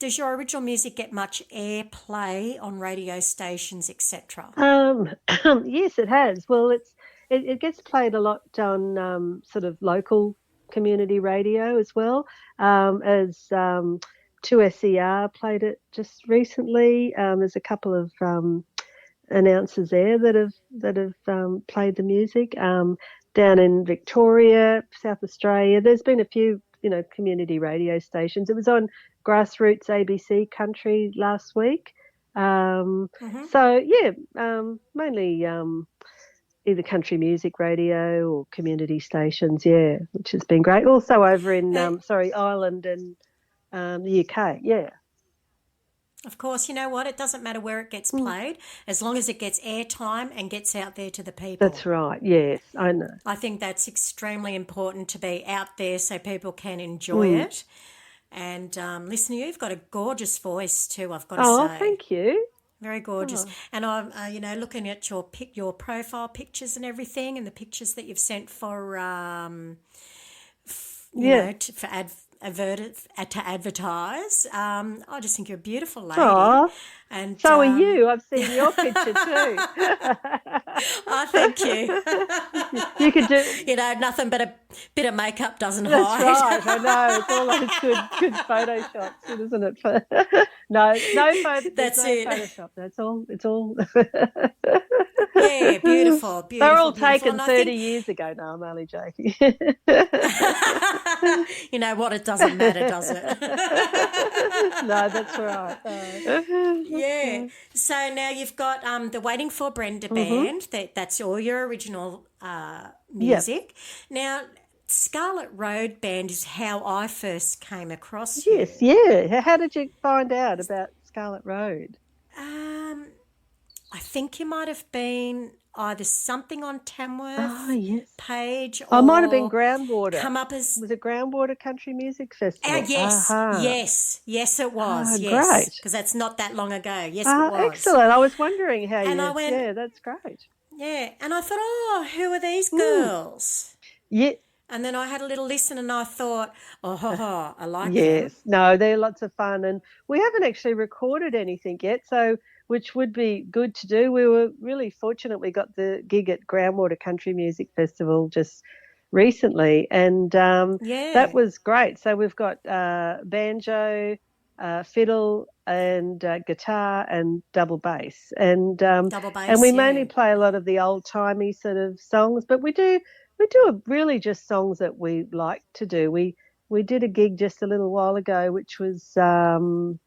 does your original music get much airplay on radio stations, etc.? Yes, it has. Well, it gets played a lot on sort of local community radio as well, as 2SER played it just recently. There's a couple of announcers there that have played the music. Down in Victoria, South Australia, there's been a few, community radio stations. It was on Grassroots ABC Country last week. So yeah, mainly either country music radio or community stations, yeah, which has been great. Also over in Ireland and the UK, yeah. Of course, you know what? It doesn't matter where it gets played, as long as it gets airtime and gets out there to the people. That's right, yes, I know. I think that's extremely important to be out there so people can enjoy it. And listen to you, you've got a gorgeous voice too, I've got to say. Oh, thank you. Very gorgeous. And I'm, looking at your profile pictures and everything, and the pictures that you've sent for, to advertise. I just think you're a beautiful lady. Aww. And so are you. I've seen your picture too. Oh, thank you. You could do, nothing but a bit of makeup doesn't that's hide. right. I know. It's all like good Photoshops, isn't it? No That's it. Photoshop. That's all. It's all. Yeah, beautiful. They're all beautiful. taken And 30 years ago. No, I'm only joking. You know what? It doesn't matter, does it? No, that's right. Yeah. So now you've got the Waiting for Brenda band. That's all your original music. Now, Scarlet Road Band is how I first came across you. Yes, yeah. How did you find out about Scarlet Road? I think you might have been either something on Tamworth page or... I might have been Groundwater. Come up as... Was it Groundwater Country Music Festival? Yes, yes it was. Yes, great. Because that's not that long ago. Yes, it was. Excellent. I was wondering how and you... I went, yeah, that's great. Yeah, and I thought, who are these girls? Yeah. And then I had a little listen and I thought, I like them. Yes. No, they're lots of fun. And we haven't actually recorded anything yet, which would be good to do. We were really fortunate we got the gig at Groundwater Country Music Festival just recently, and that Yeah. was great. So we've got banjo, fiddle, and guitar and double bass, Double and we bass, mainly yeah. play a lot of the old timey sort of songs, but really just songs that we like to do. We did a gig just a little while ago, which was the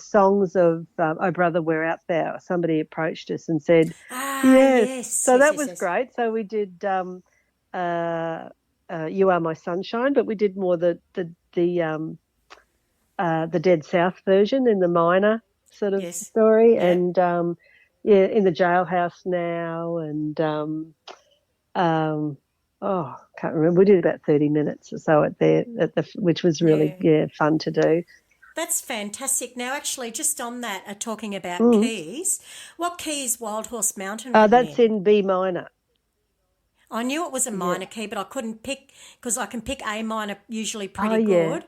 songs of "Oh Brother, We're Out There." Somebody approached us and said, Ah, "Yes," yes, so yes, that yes, was yes. great. So we did "You Are My Sunshine," but we did more the Dead South version in the minor sort of Yes. story, Yeah. and yeah, in the jailhouse now, and um, oh, can't remember. We did about 30 minutes or so which was really Yeah. fun to do. That's fantastic. Now, actually, just on that, talking about Mm. keys, what key is Wildhorse Mountain written That's in? in B minor. I knew it was a Yeah. minor key, but I couldn't pick because I can pick A minor usually Oh pretty yeah. good.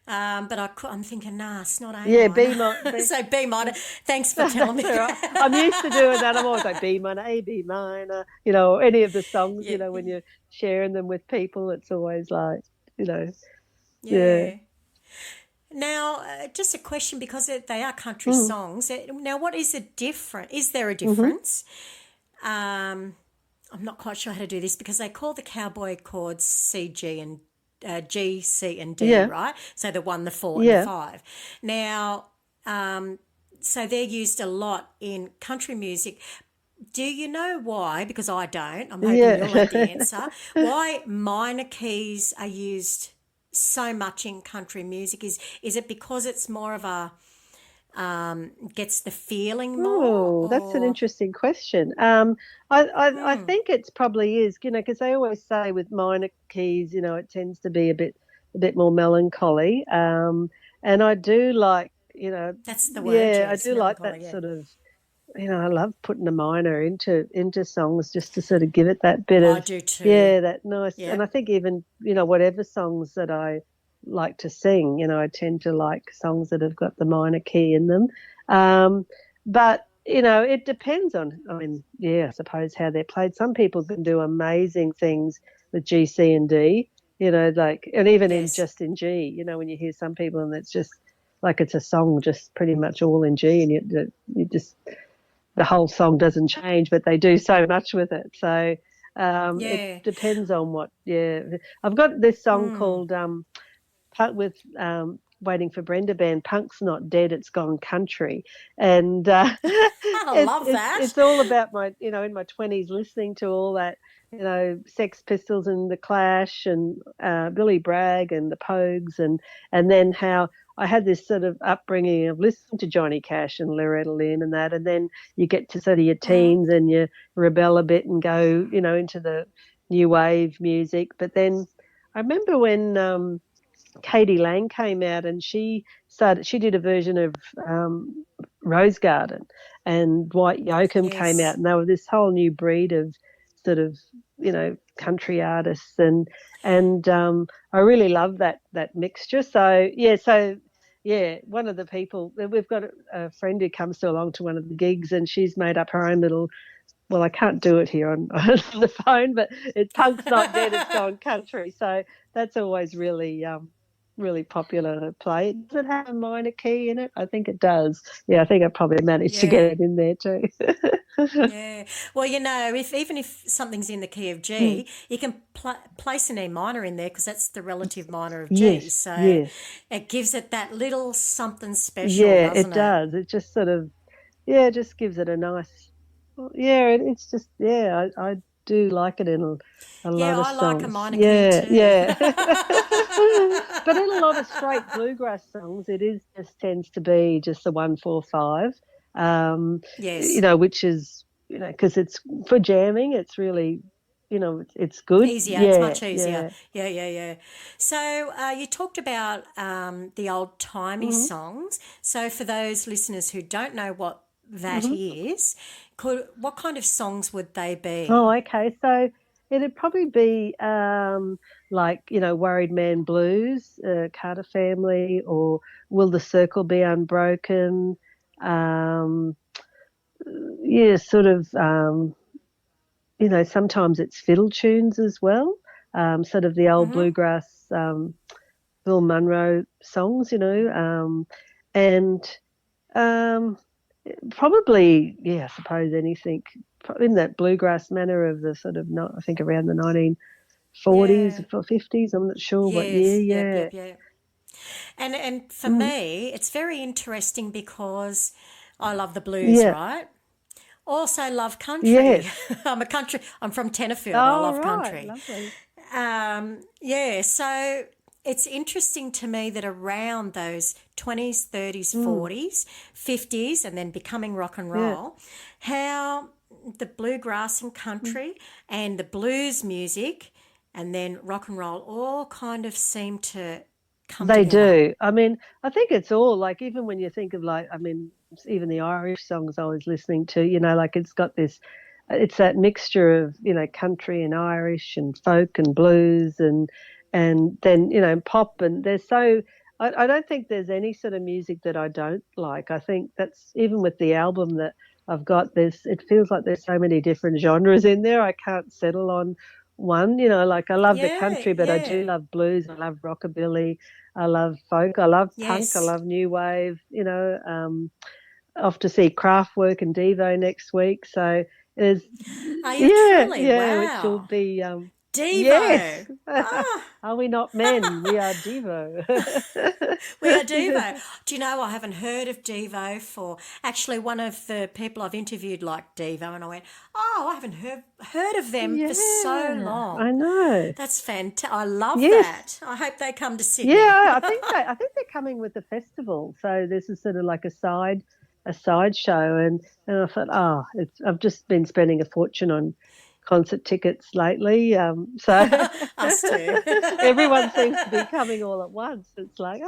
But I'm thinking, nah, it's not A Yeah, minor. B minor. So B minor. Thanks for telling That's me. all right. I'm used to doing that. I'm always like B minor, A, B minor, any of the songs, Yeah, when you're sharing them with people, it's always like, you know, yeah. yeah. Now, just a question because they are country Mm, songs. Now, what is the difference? Is there a hmm. difference? Um, I'm not quite sure how to do this because they call the cowboy chords C, G, and G, C, and D, Yeah, right? So the one, the four, and the yeah, five. Now, so they're used a lot in country music. Do you know why? Because I don't. I'm hoping you'll yeah. know the answer. Why minor keys are used so much in country music? Is it because it's more of a gets the feeling more, Oh, that's an or interesting question. I think it's probably is, because they always say with minor keys, it tends to be a bit more melancholy. And I do like, that's the word? yeah, I Yes, do like melancholy. that Yeah, sort of, I love putting a minor into songs just to sort of give it that bit I of, do too. yeah, that nice. And Yeah. I think even, whatever songs that I like to sing, I tend to like songs that have got the minor key in them. But, it depends on, I mean, yeah, I suppose how they're played. Some people can do amazing things with G, C, and D, like, and even Yes. just in G, when you hear some people and it's just like it's a song just pretty much all in G, and you just the whole song doesn't change, but they do so much with it. So it Yeah. depends on what. Yeah, I've got this song Mm. called with Waiting for Brenda band. Punk's Not Dead, It's Gone Country, and I it's love it's that. it's all about my in my 20s listening to all that. Sex Pistols and the Clash and Billy Bragg and the Pogues, and then how I had this sort of upbringing of listening to Johnny Cash and Loretta Lynn and that, and then you get to sort of your Mm. teens and you rebel a bit and go, into the new wave music. But then I remember when Katie Lang came out and she did a version of Rose Garden, and White Yoakum came out, Yes. and they were this whole new breed of sort of country artists, and I really love that mixture. So one of the people we've got a friend who comes along to one of the gigs, and she's made up her own little. Well, I can't do it here on, on the phone, but Punk's Not Dead, It's Gone Country. So that's always really popular to play. Does it have a minor key in it? I think it does. Yeah, I think I probably managed to get Yeah. it in there too. Yeah. Well, if even if something's in the key of Mm. G, you can place an E minor in there because that's the relative minor of G. Yes, So yes. it gives it that little something special, Yeah, it doesn't it? does. It just sort of, yeah, it just gives it a nice, well, yeah, it's just, yeah, I do like it in a lot Yeah, of I like a songs. minor key Yeah, too. yeah. But in a lot of straight bluegrass songs, it is just tends to be just the 1 4 5, Yes. which is, because it's for jamming, it's really, it's good. Easier. It's Yeah, much easier. yeah. Yeah, yeah, yeah. So you talked about the old timey Hmm. songs. So for those listeners who don't know what that Hmm. is, what kind of songs would they Oh, be? okay. So it'd probably be like, Worried Man Blues, Carter Family, or Will the Circle Be Unbroken? Um, yeah, sort of, sometimes it's fiddle tunes as well, sort of the old bluegrass Bill Monroe songs, and probably, I suppose anything in that bluegrass manner of the sort of, I think around the 1940s or 50s. I'm not sure what year. Yes, yep. And for me, it's very interesting because I love the blues, right? Also love country. Yes. I'm from Tenterfield. Oh, I love right. country. Lovely. So it's interesting to me that around those 20s, 30s, 40s, 50s, and then becoming rock and roll, how the bluegrass and country and the blues music and then rock and roll all kind of seem to come They together. do. I mean, I think it's all like, even when you think of even the Irish songs I was listening to, like it's got this, it's that mixture of, country and Irish and folk and blues and then, pop, and I don't think there's any sort of music that I don't like. I think that's, even with the album that I've got, it feels like there's so many different genres in there. I can't settle on one, like I love the country, but I do love blues. I love rockabilly. I love folk. I love punk. I love new wave, off to see Kraftwerk and Devo next week. So there's, Are you truly? which will Wow. be, Devo. yes. Ah. Are we not men? We are Devo. We are Devo. Do you know, I haven't heard of Devo for, actually one of the people I've interviewed liked Devo, and I went, I haven't heard of them for so long. I know. That's fantastic. I love that. I hope they come to Sydney. Yeah, I think they're coming with the festival. So this is sort of like a side show, and I thought, I've just been spending a fortune on concert tickets lately. So Us too. everyone seems to be coming all at once. It's like,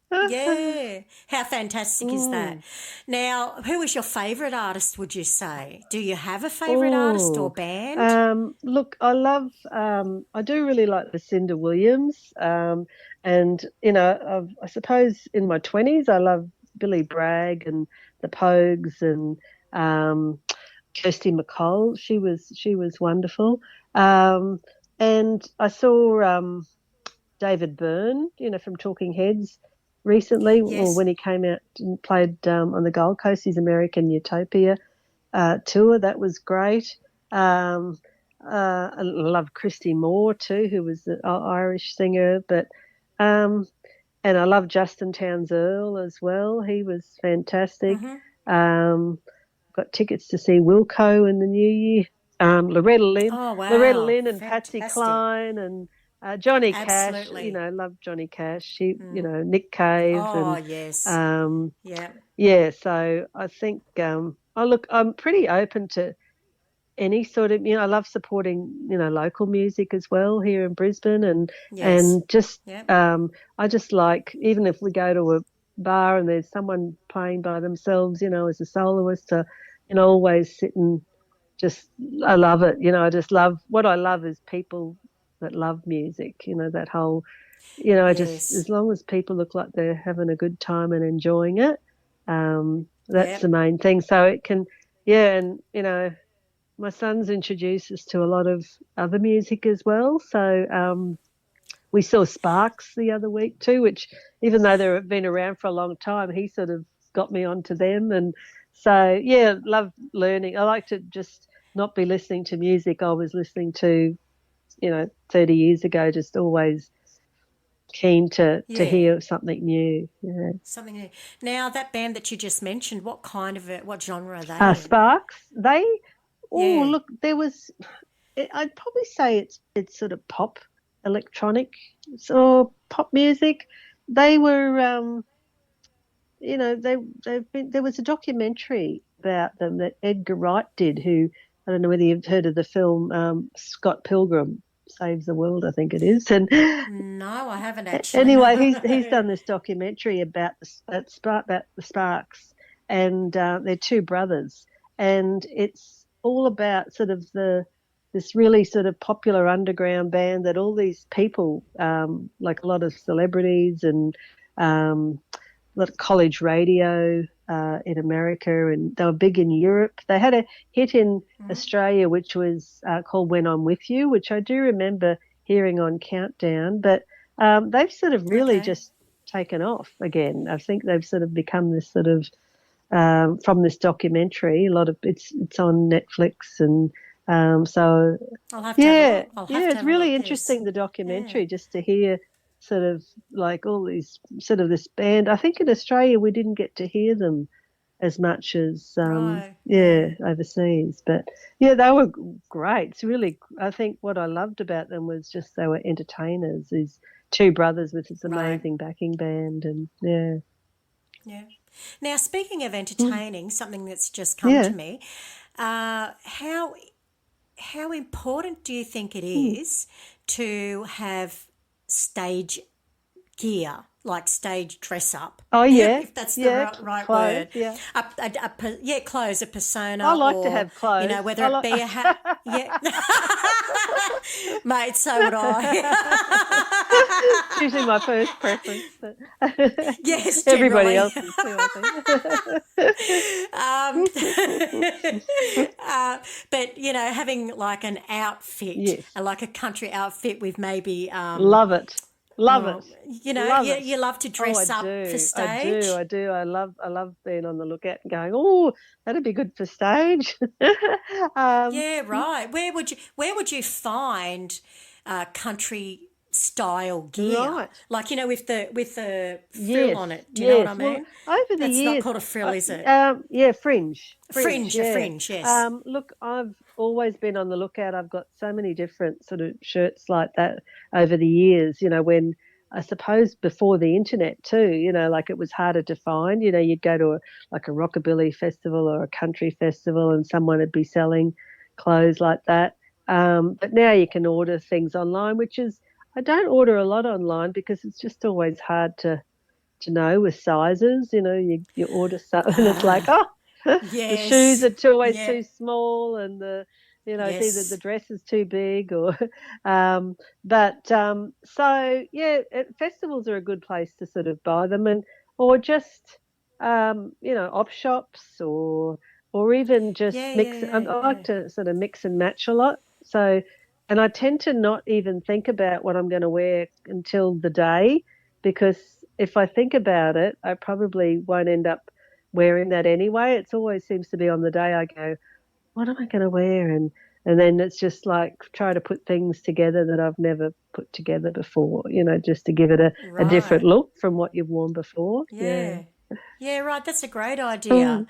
Yeah. How fantastic is that? Now, who is your favourite artist, would you say? Do you have a favourite artist or band? Look, I love, I do really like Lucinda Williams. And, I suppose in my 20s, I love Billy Bragg and the Pogues and Kirsty MacColl. She was wonderful. And I saw David Byrne, from Talking Heads recently, or when he came out and played on the Gold Coast, his American Utopia tour. That was great. I love Christy Moore too, who was the Irish singer, and I love Justin Townes Earle as well. He was fantastic. Got tickets to see Wilco in the new year. Loretta Lynn, and Fantastic. Patsy Cline and Johnny Absolutely. Cash. Love Johnny Cash. Nick Cave. Oh, and, yes. So I think I'm pretty open to any sort of, I love supporting, local music as well here in Brisbane, and just I just like, even if we go to a bar and there's someone playing by themselves, as a soloist, to, always sit and just, I love it. I just love, what I love is people that love music, that whole, just as long as people look like they're having a good time and enjoying it, that's the main thing. So it can, and, my son's introduced us to a lot of other music as well. So we saw Sparks the other week too, which, even though they've been around for a long time, he sort of got me onto them. And so, love learning. I like to just not be listening to music I was listening to, 30 years ago, just always keen to hear something new. Something new. Now, that band that you just mentioned, what genre are they in? Sparks, look, there was, I'd probably say it's sort of pop, electronic, or pop music. They were, there was a documentary about them that Edgar Wright did, who, I don't know whether you've heard of the film Scott Pilgrim Saves the World, I think it is. And no, I haven't actually. Anyway, he's done this documentary about the Sparks, and they're two brothers, and it's all about sort of this really sort of popular underground band that all these people, like a lot of celebrities and lot of college radio in America, and they were big in Europe. They had a hit in Australia, which was called "When I'm With You," which I do remember hearing on Countdown. But they've sort of really just taken off again. I think they've sort of become this sort of from this documentary. A lot of it's on Netflix, and so I'll have to have a look. it's really interesting, the documentary, just to hear sort of like all these sort of this band. I think in Australia we didn't get to hear them as much as overseas, but they were great. It's really, I think what I loved about them was just they were entertainers. These two brothers with this amazing backing band, and yeah. Now, speaking of entertaining, something that's just come to me, how important do you think it is to have have gear, like stage dress up? Oh, yeah. If that's the right clothes, word. Yeah. Clothes, a persona. I like to have clothes. You know, whether it be a hat. Yeah. Mate, so would I. It's usually my first preference. But yes, everybody generally. else's too, I think. But, you know, having like an outfit, like a country outfit with maybe... Love it. Love it. You know, you love to dress up for stage. I do. I love being on the lookout and going, oh, that'd be good for stage. Yeah, right. Where would you find country style gear? Right. Like, you know, with the frill on it. Do you know what I mean? Well, over the That's years, not called a frill, is it? Fringe. Fringe, yes. Look, I've always been on the lookout. I've got so many different sort of shirts like that over the years, you know, when I suppose before the internet too, you know, like it was harder to find. You know, you'd go to a Rockabilly festival or a country festival and someone would be selling clothes like that. But now you can order things online, which is, I don't order a lot online because it's just always hard to know with sizes. You know, you order something and it's like, the shoes are always too small, and it's either the dress is too big or, festivals are a good place to sort of buy them, or just, op shops or even just mix. I like to sort of mix and match a lot. So, and I tend to not even think about what I'm going to wear until the day, because if I think about it, I probably won't end up wearing that anyway. It always seems to be on the day I go, what am I going to wear? And then it's just like try to put things together that I've never put together before, you know, just to give it a different look from what you've worn before. Yeah, right. That's a great idea.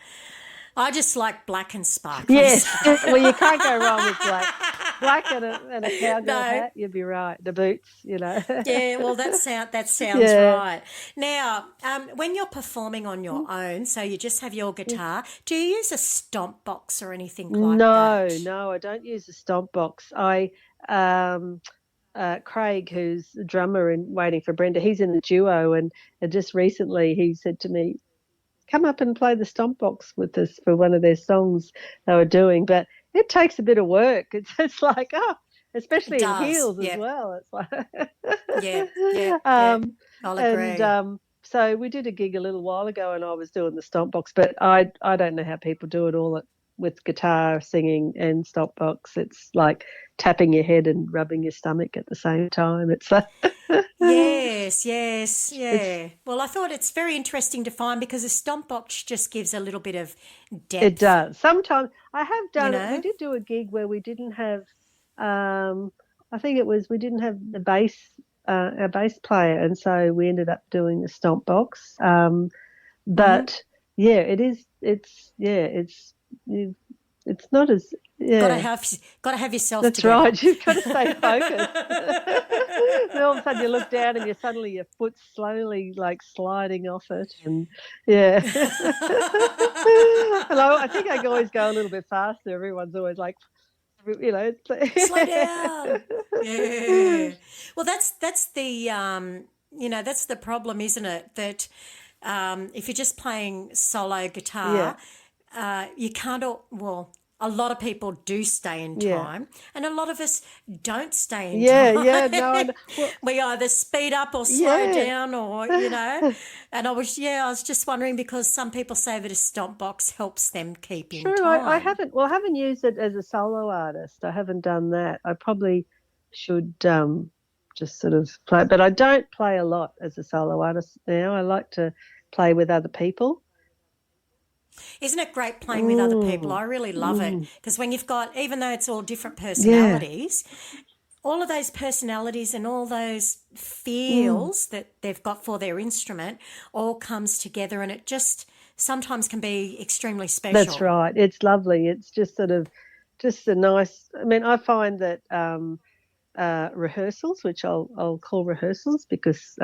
I just like black and sparkly. Yes, well, you can't go wrong with black. Black and a cowgirl hat, you'd be right. The boots, you know. Yeah, well, that sounds right. Now, when you're performing on your own, so you just have your guitar, do you use a stomp box or anything like that? No, I don't use a stomp box. Craig, who's the drummer in Waiting for Brenda, he's in the duo, and just recently he said to me, come up and play the stomp box with us for one of their songs they were doing. But it takes a bit of work. It's like, especially in heels as well. It's like, I'll agree. And so we did a gig a little while ago, and I was doing the stomp box, but I don't know how people do it all with guitar, singing, and stomp box. It's like tapping your head and rubbing your stomach at the same time. It's like Yes. Well, I thought it's very interesting to find, because a stomp box just gives a little bit of depth. It does. Sometimes I have done it. We did do a gig where we didn't have, I think it was, we didn't have the bass, our bass player, and so we ended up doing the stomp box. But it is. It's not as Got to have yourself. That's together. right. You've got to stay focused. And all of a sudden you look down and suddenly your foot's slowly like sliding off it, and and I think I always go a little bit faster. Everyone's always like, you know, slow down. Yeah. Well, that's the that's the problem, isn't it? That if you're just playing solo guitar, you can't. a lot of people do stay in Yeah. time, and a lot of us don't stay in Yeah, time. yeah, no, I know. Well, We either speed up or slow Yeah. down, or And I was just wondering, because some people say that a stomp box helps them keep in true. time. I haven't used it as a solo artist. I haven't done that. I probably should just sort of play, but I don't play a lot as a solo artist now. I like to play with other people. Isn't it great playing with other people? I really love it, because when you've got, even though it's all different personalities, all of those personalities and all those feels that they've got for their instrument all comes together, and it just sometimes can be extremely special. That's right. It's lovely. It's just sort of just a nice. I mean, I find that rehearsals, which I'll call rehearsals, because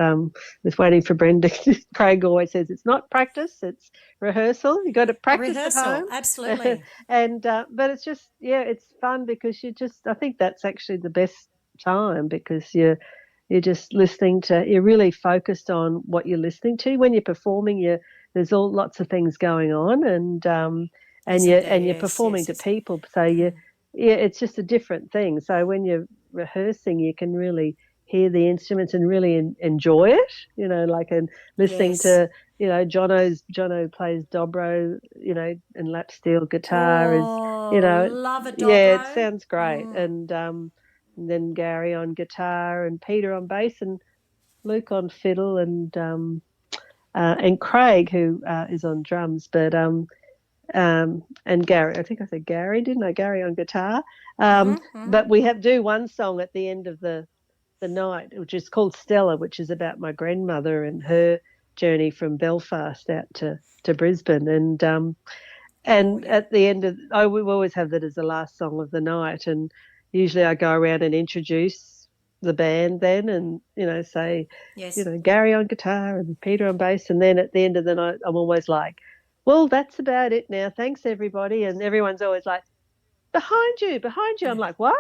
with waiting for Brenda, Craig always says it's not practice, it's rehearsal. You got to practice at home. Absolutely. And but it's just it's fun, because I think that's actually the best time, because you're just listening to, you're really focused on what you're listening to. When you're performing, there's lots of things going on, and you're performing to people, so it's just a different thing. So when you're rehearsing, you can really hear the instruments and really enjoy it, and listening to, Jono plays dobro, and lap steel guitar love a dobro. Yeah, it sounds great. And then Gary on guitar and Peter on bass and Luke on fiddle and Craig, who is on drums, but and Gary, I think I said Gary, didn't I? Gary on guitar. But we do one song at the end of the night, which is called Stella, which is about my grandmother and her journey from Belfast out to Brisbane. And at the end of, we always have that as the last song of the night. And usually I go around and introduce the band then, and say, Gary on guitar and Peter on bass. And then at the end of the night, I'm always like, well, that's about it now. Thanks, everybody. And everyone's always like, behind you. I'm like, what?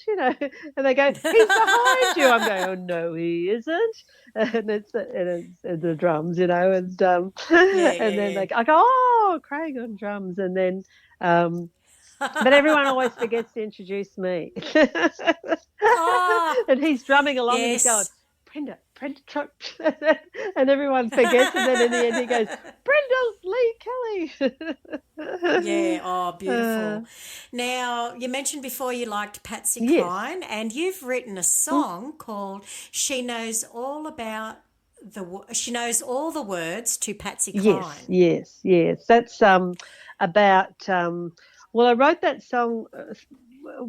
And they go, he's behind you. I'm going, oh, no, he isn't. And it's the drums, and and then I go, oh, Craig on drums. And then, but everyone always forgets to introduce me. And he's drumming along and he's going, Brenda, truck. And everyone forgets, and then in the end he goes, Brenda Lee Kelly. Beautiful. Now, you mentioned before you liked Patsy Cline, and you've written a song called She Knows All the Words to Patsy Cline. Yes. That's about I wrote that song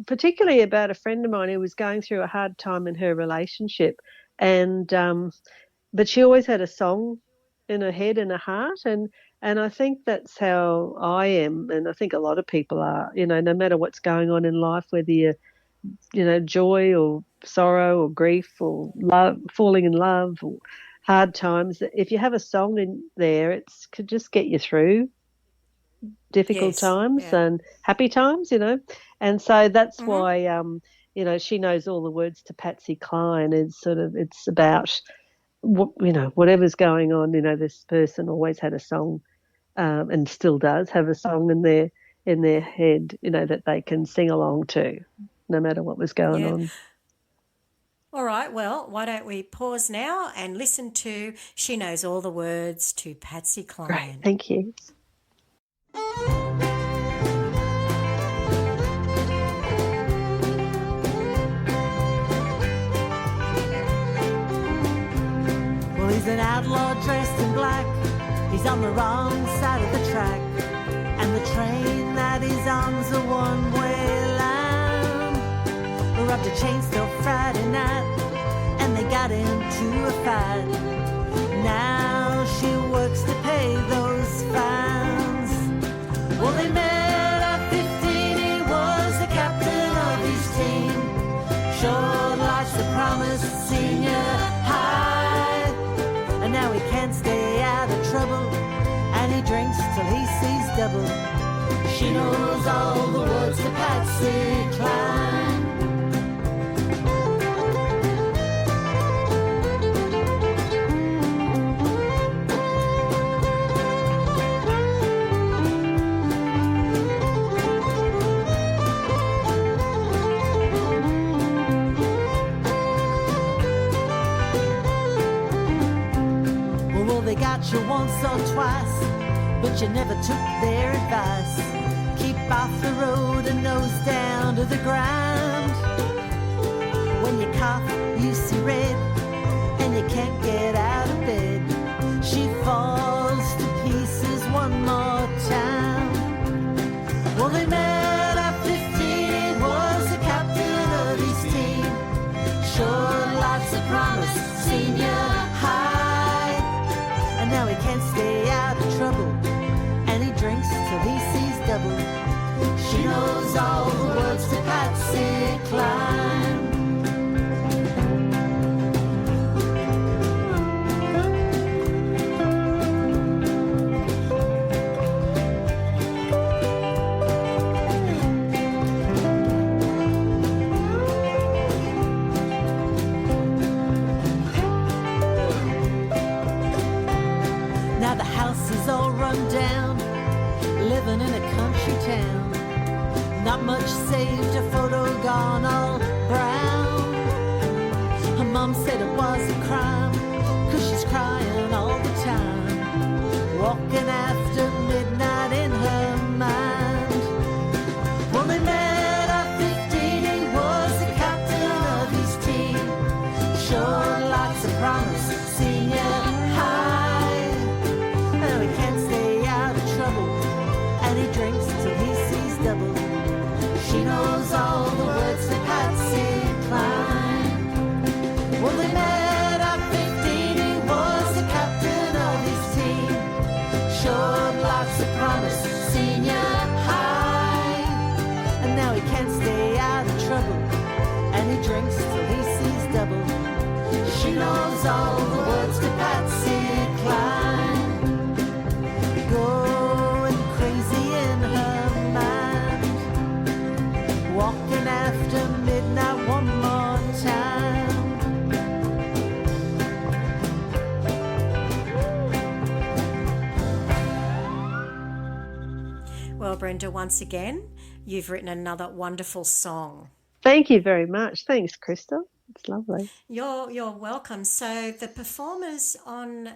particularly about a friend of mine who was going through a hard time in her relationship. And but she always had a song in her head and her heart, and I think that's how I am, and I think a lot of people are. No matter what's going on in life, whether you're joy or sorrow or grief or love, falling in love or hard times, if you have a song in there, it could just get you through difficult times and happy times. And so that's why She Knows All the Words to Patsy Cline is it's about, whatever's going on, this person always had a song and still does have a song in their head, that they can sing along to, no matter what was going on. All right, well, why don't we pause now and listen to She Knows All the Words to Patsy Cline. Great, thank you. He's an outlaw dressed in black. He's on the wrong side of the track, and the train that he's on's a one-way line. Robbed a chain store Friday night, and they got into a fight. Now she works to pay those fines. Well, they met at 15. He was the captain of his team. Short lodge the promised senior high. And now he can't stay out of trouble, and he drinks till he sees double. She knows all the words to Patsy Cline. they got you once or twice, but you never took their advice. Keep off the road and nose down to the ground. When you cough, you see red, and you can't get out of bed. She falls to pieces one more time. Well, they met at 15, was the captain of his team. Showed lots of promise, senior high. And now he can't stay out of trouble, and he drinks till he sees double. She knows all the words to Patsy Cline. Now the house is all run down, living in a country town. Not much saved, a photo gone all brown. Her mom said it was a crime, 'cause she's crying all the time, walking after midnight in her mind. Well, they met at 15, he was the captain of his team. Showed lots of promise, senior high. Now he can't stay out of trouble, and he drinks till he sees double. She knows all the words to Patsy Cline. Well, they met at 15, he was the captain of his team. Showed lots of promise, senior high. And now he can't stay out of trouble, and he drinks till he sees double. She knows all the words to Patsy Cline. Going crazy in her mind, walking after midnight one more time. Well, Brenda, once again, you've written another wonderful song. Thank you very much. Thanks, Crystal. It's lovely. You're welcome. So the performers on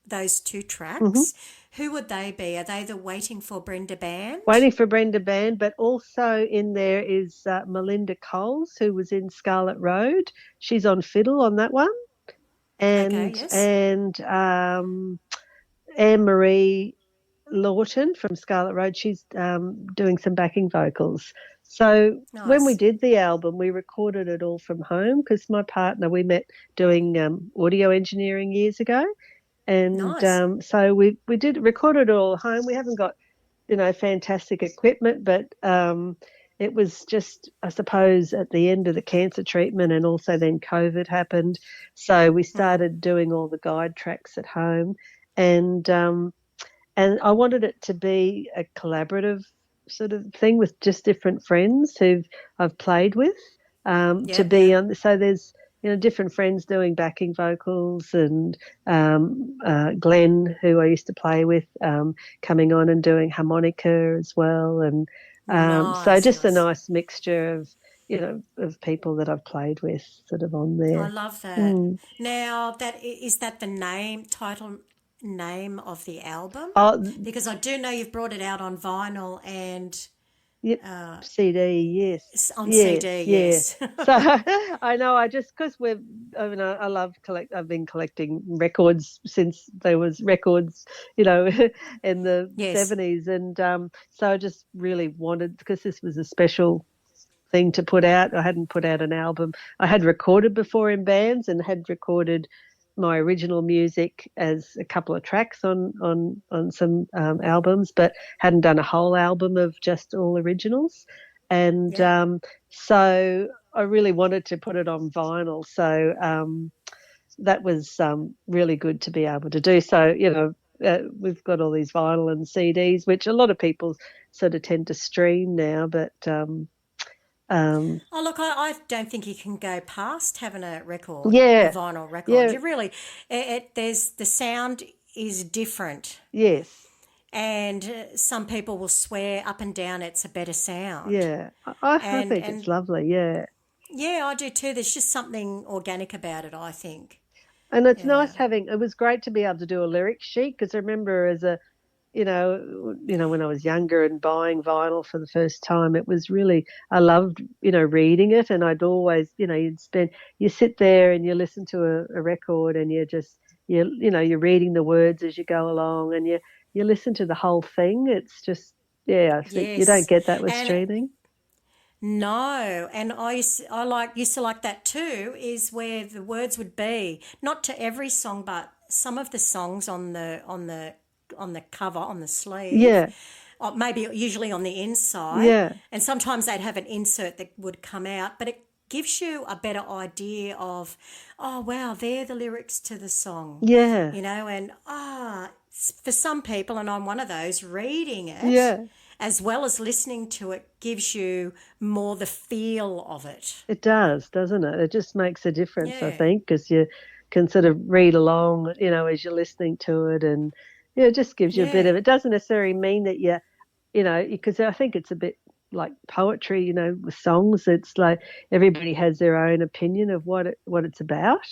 those two tracks, who would they be? Are they the Waiting for Brenda band? Waiting for Brenda band, but also in there is Melinda Coles, who was in Scarlet Road. She's on fiddle on that one. And Okay, yes. and Anne-Marie Lawton from Scarlet Road, she's doing some backing vocals. So when we Nice. did the album, we recorded it all from home because my partner, we met doing audio engineering years ago. And Nice. so we recorded it all at home. We haven't got, fantastic equipment, but it was just, I suppose, at the end of the cancer treatment, and also then COVID happened. So we started doing all the guide tracks at home, and I wanted it to be a collaborative sort of thing with just different friends who I've played with to be on. So there's different friends doing backing vocals, and Glenn, who I used to play with, coming on and doing harmonica as well, and so just a nice mixture of of people that I've played with sort of on there. I love that. Now, is that the title name of the album? Because I do know you've brought it out on vinyl and CD, yes. on Yes, CD, yeah. yes. So I know, because I love I've been collecting records since there was records, in the Yes. 70s, and so I just really wanted, because this was a special thing to put out. I hadn't put out an album. I had recorded before in bands and had recorded my original music as a couple of tracks on some albums, but hadn't done a whole album of just all originals. And so I really wanted to put it on vinyl. So that was really good to be able to do. So, we've got all these vinyl and CDs, which a lot of people sort of tend to stream now, but Oh, look, I don't think you can go past having a record, Yeah. a vinyl record. Yeah. You really, there's the sound is different, yes, and some people will swear up and down it's a better sound. yeah. I think And it's lovely, yeah. yeah, I do too. There's just something organic about it, I think. And it's Yeah. nice having. It was great to be able to do a lyric sheet, because I remember as a when I was younger and buying vinyl for the first time, it was really, I loved, reading it. And I'd always, you sit there and you listen to a record, and you're reading the words as you go along, and you listen to the whole thing. It's just, yeah, I think you don't Yes. get that with And streaming. no, and used to like that too, is where the words would be not to every song, but some of the songs on the cover, on the sleeve, Yeah, or maybe usually on the inside, yeah, and sometimes they'd have an insert that would come out, but it gives you a better idea of, oh wow, they're the lyrics to the song, yeah, and for some people, and I'm one of those, reading it yeah. as well as listening to it gives you more the feel of it. It does, doesn't it? It just makes a difference, I Yeah, think, because you can sort of read along, as you're listening to it, and it just gives you a bit yeah, of. It doesn't necessarily mean that because I think it's a bit like poetry, with songs. It's like everybody has their own opinion of what it's about,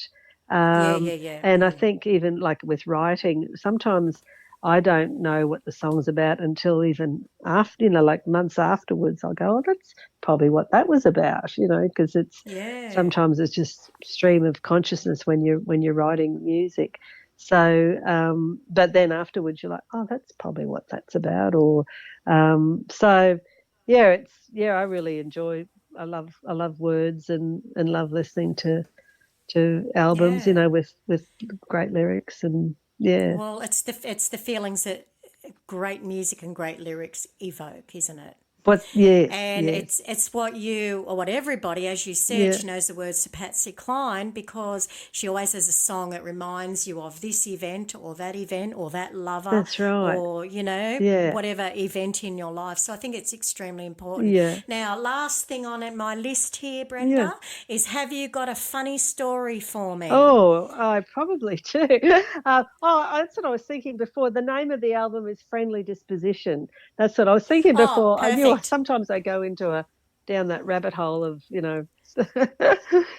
yeah, um, yeah, yeah. and I think even like with writing, sometimes I don't know what the song's about until even after, like months afterwards. I'll go, oh, that's probably what that was about, because Yeah. sometimes it's just stream of consciousness when you're writing music. So, but then afterwards you're like, oh, that's probably what that's about. Or, so yeah, I really enjoy, I love words, and love listening to albums, Yeah. with great lyrics, and yeah, Well, it's the feelings that great music and great lyrics evoke, isn't it? yes, And yeah, it's what you, or what everybody, as you said, yeah, she knows the words to Patsy Cline because she always has a song that reminds you of this event or that lover, that's right, or, yeah, whatever event in your life. So I think it's extremely important. yeah, Now, last thing on my list here, yeah. Brenda, is have you got a funny story for me? Oh, I probably do. That's what I was thinking before. The name of the album is Friendly Disposition. That's what I was thinking Oh, before. I knew perfect. sometimes I go down that rabbit hole of, Oh,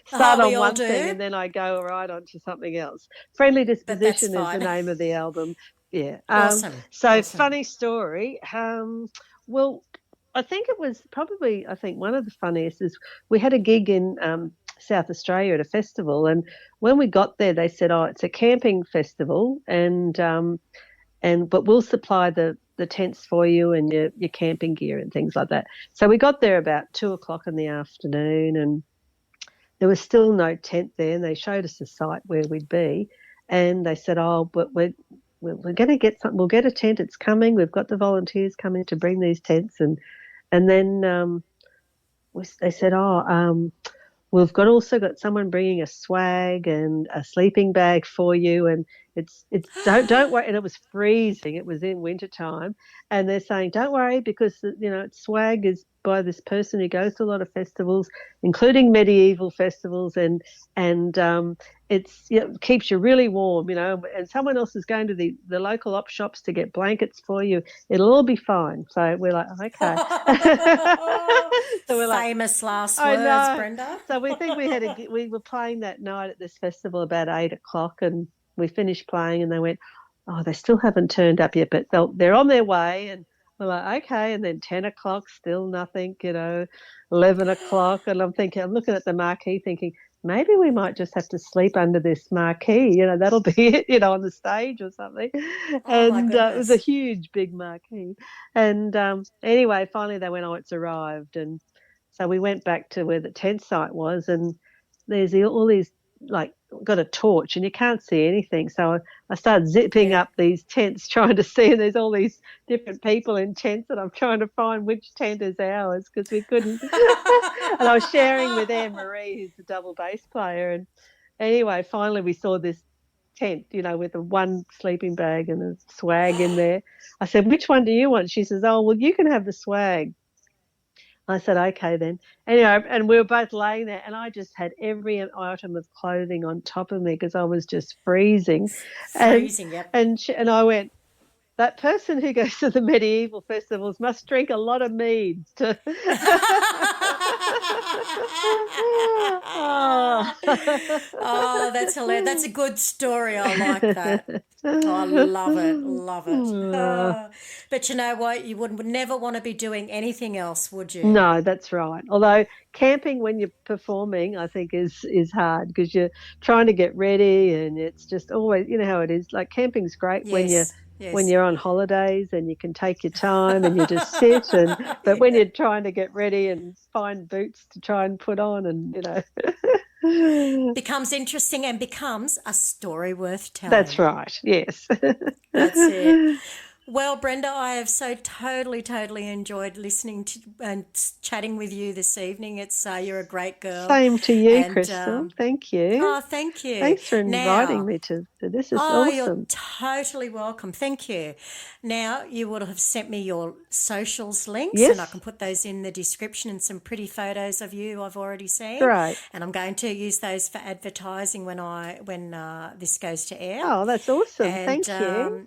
start we on all one thing do, and then I go right on to something else. Friendly but that's Disposition is the fine. name of the album. Yeah. Awesome. So Awesome. funny story. Well, I think one of the funniest is we had a gig in South Australia at a festival, and when we got there, they said, "Oh, it's a camping festival, but we'll supply the tents for you and your camping gear and things like that." So we got there about 2 o'clock in the afternoon, and there was still no tent there, and they showed us a site where we'd be, and they said, "Oh, but we're going to get something. We'll get a tent. It's coming. We've got the volunteers coming to bring these tents." And then they said, "Oh, we've also got someone bringing a swag and a sleeping bag for you, and it's don't worry." And it was freezing. It was in winter time, and they're saying, "Don't worry, because swag is by this person who goes to a lot of festivals, including medieval festivals, and it keeps you really warm, and someone else is going to the local op shops to get blankets for you. It'll all be fine." So we're like, okay. So we're like, Famous last I words, know. Brenda. So we think we were playing that night at this festival about 8 o'clock, and we finished playing, and they went, "Oh, they still haven't turned up yet, but they're on their way." And we're like, okay. And then 10 o'clock, still nothing. 11 o'clock, and I'm looking at the marquee, thinking maybe we might just have to sleep under this marquee. That'll be it. On the stage or something. Oh my And it was a goodness. huge, big marquee. And anyway, finally they went, "Oh, it's arrived." And so we went back to where the tent site was, and there's all these, like, got a torch and you can't see anything. So I started zipping Yeah. up these tents trying to see, and there's all these different people in tents, and I'm trying to find which tent is ours because we couldn't. And I was sharing with Anne Marie, who's the double bass player. And anyway, finally we saw this tent, with a one sleeping bag and a swag in there. I said, "Which one do you want?" She says, "Oh, well, you can have the swag." I said, "Okay then." Anyway, and we were both laying there, and I just had every item of clothing on top of me because I was just freezing. And Freezing, yep. and I went, "That person who goes to the medieval festivals must drink a lot of mead." Oh, that's hilarious. That's a good story. I like that. Oh, I love it. Love it. Oh. But you know what? You would never want to be doing anything else, would you? No, that's right. Although camping when you're performing, I think is hard because you're trying to get ready, and it's just always, you know how it is. Like camping's great when Yes. you're on holidays and you can take your time and you just sit, and but when you're trying to get ready and find boots to try and put on, and Becomes interesting and becomes a story worth telling. that's right. Yes. That's it. Well, Brenda, I have so totally enjoyed listening to and chatting with you this evening. It's you're a great girl. Same to you, And, Crystal. Thank you. Oh, thank you. Thanks for inviting Now, me to this. Is Oh, you're awesome. totally welcome. Thank you. Now, you would have sent me your socials links, Yes. and I can put those in the description, and some pretty photos of you I've already seen. Great. And I'm going to use those for advertising when this goes to air. Oh, that's awesome. And, Thank you.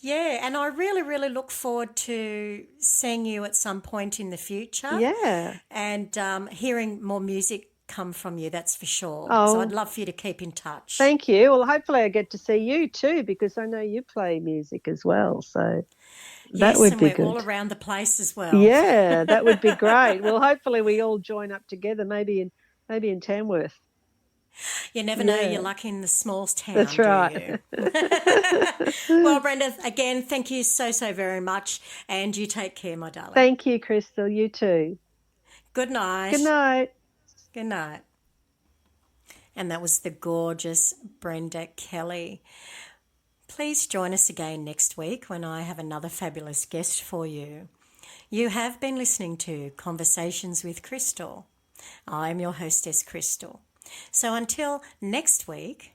Yeah, and I really look forward to seeing you at some point in the future. Yeah. And hearing more music come from you, that's for sure. Oh. So I'd love for you to keep in touch. Thank you. Well, hopefully I get to see you too, because I know you play music as well. So that Yes, would and be we're good. all around the place as well. Yeah, that would be great. Well, hopefully we all join up together, maybe in Tamworth. You never know Yeah. your luck in the small town, That's do right. you? Well, Brenda, again, thank you so very much, and you take care, my darling. Thank you, Crystal. You too. Good night. Good night. Good night. And that was the gorgeous Brenda Kelly. Please join us again next week when I have another fabulous guest for you. You have been listening to Conversations with Crystal. I'm your hostess, Crystal. So until next week,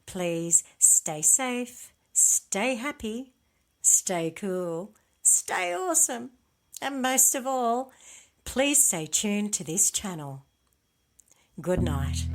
please stay safe, stay happy, stay cool, stay awesome, and most of all, please stay tuned to this channel. Good night.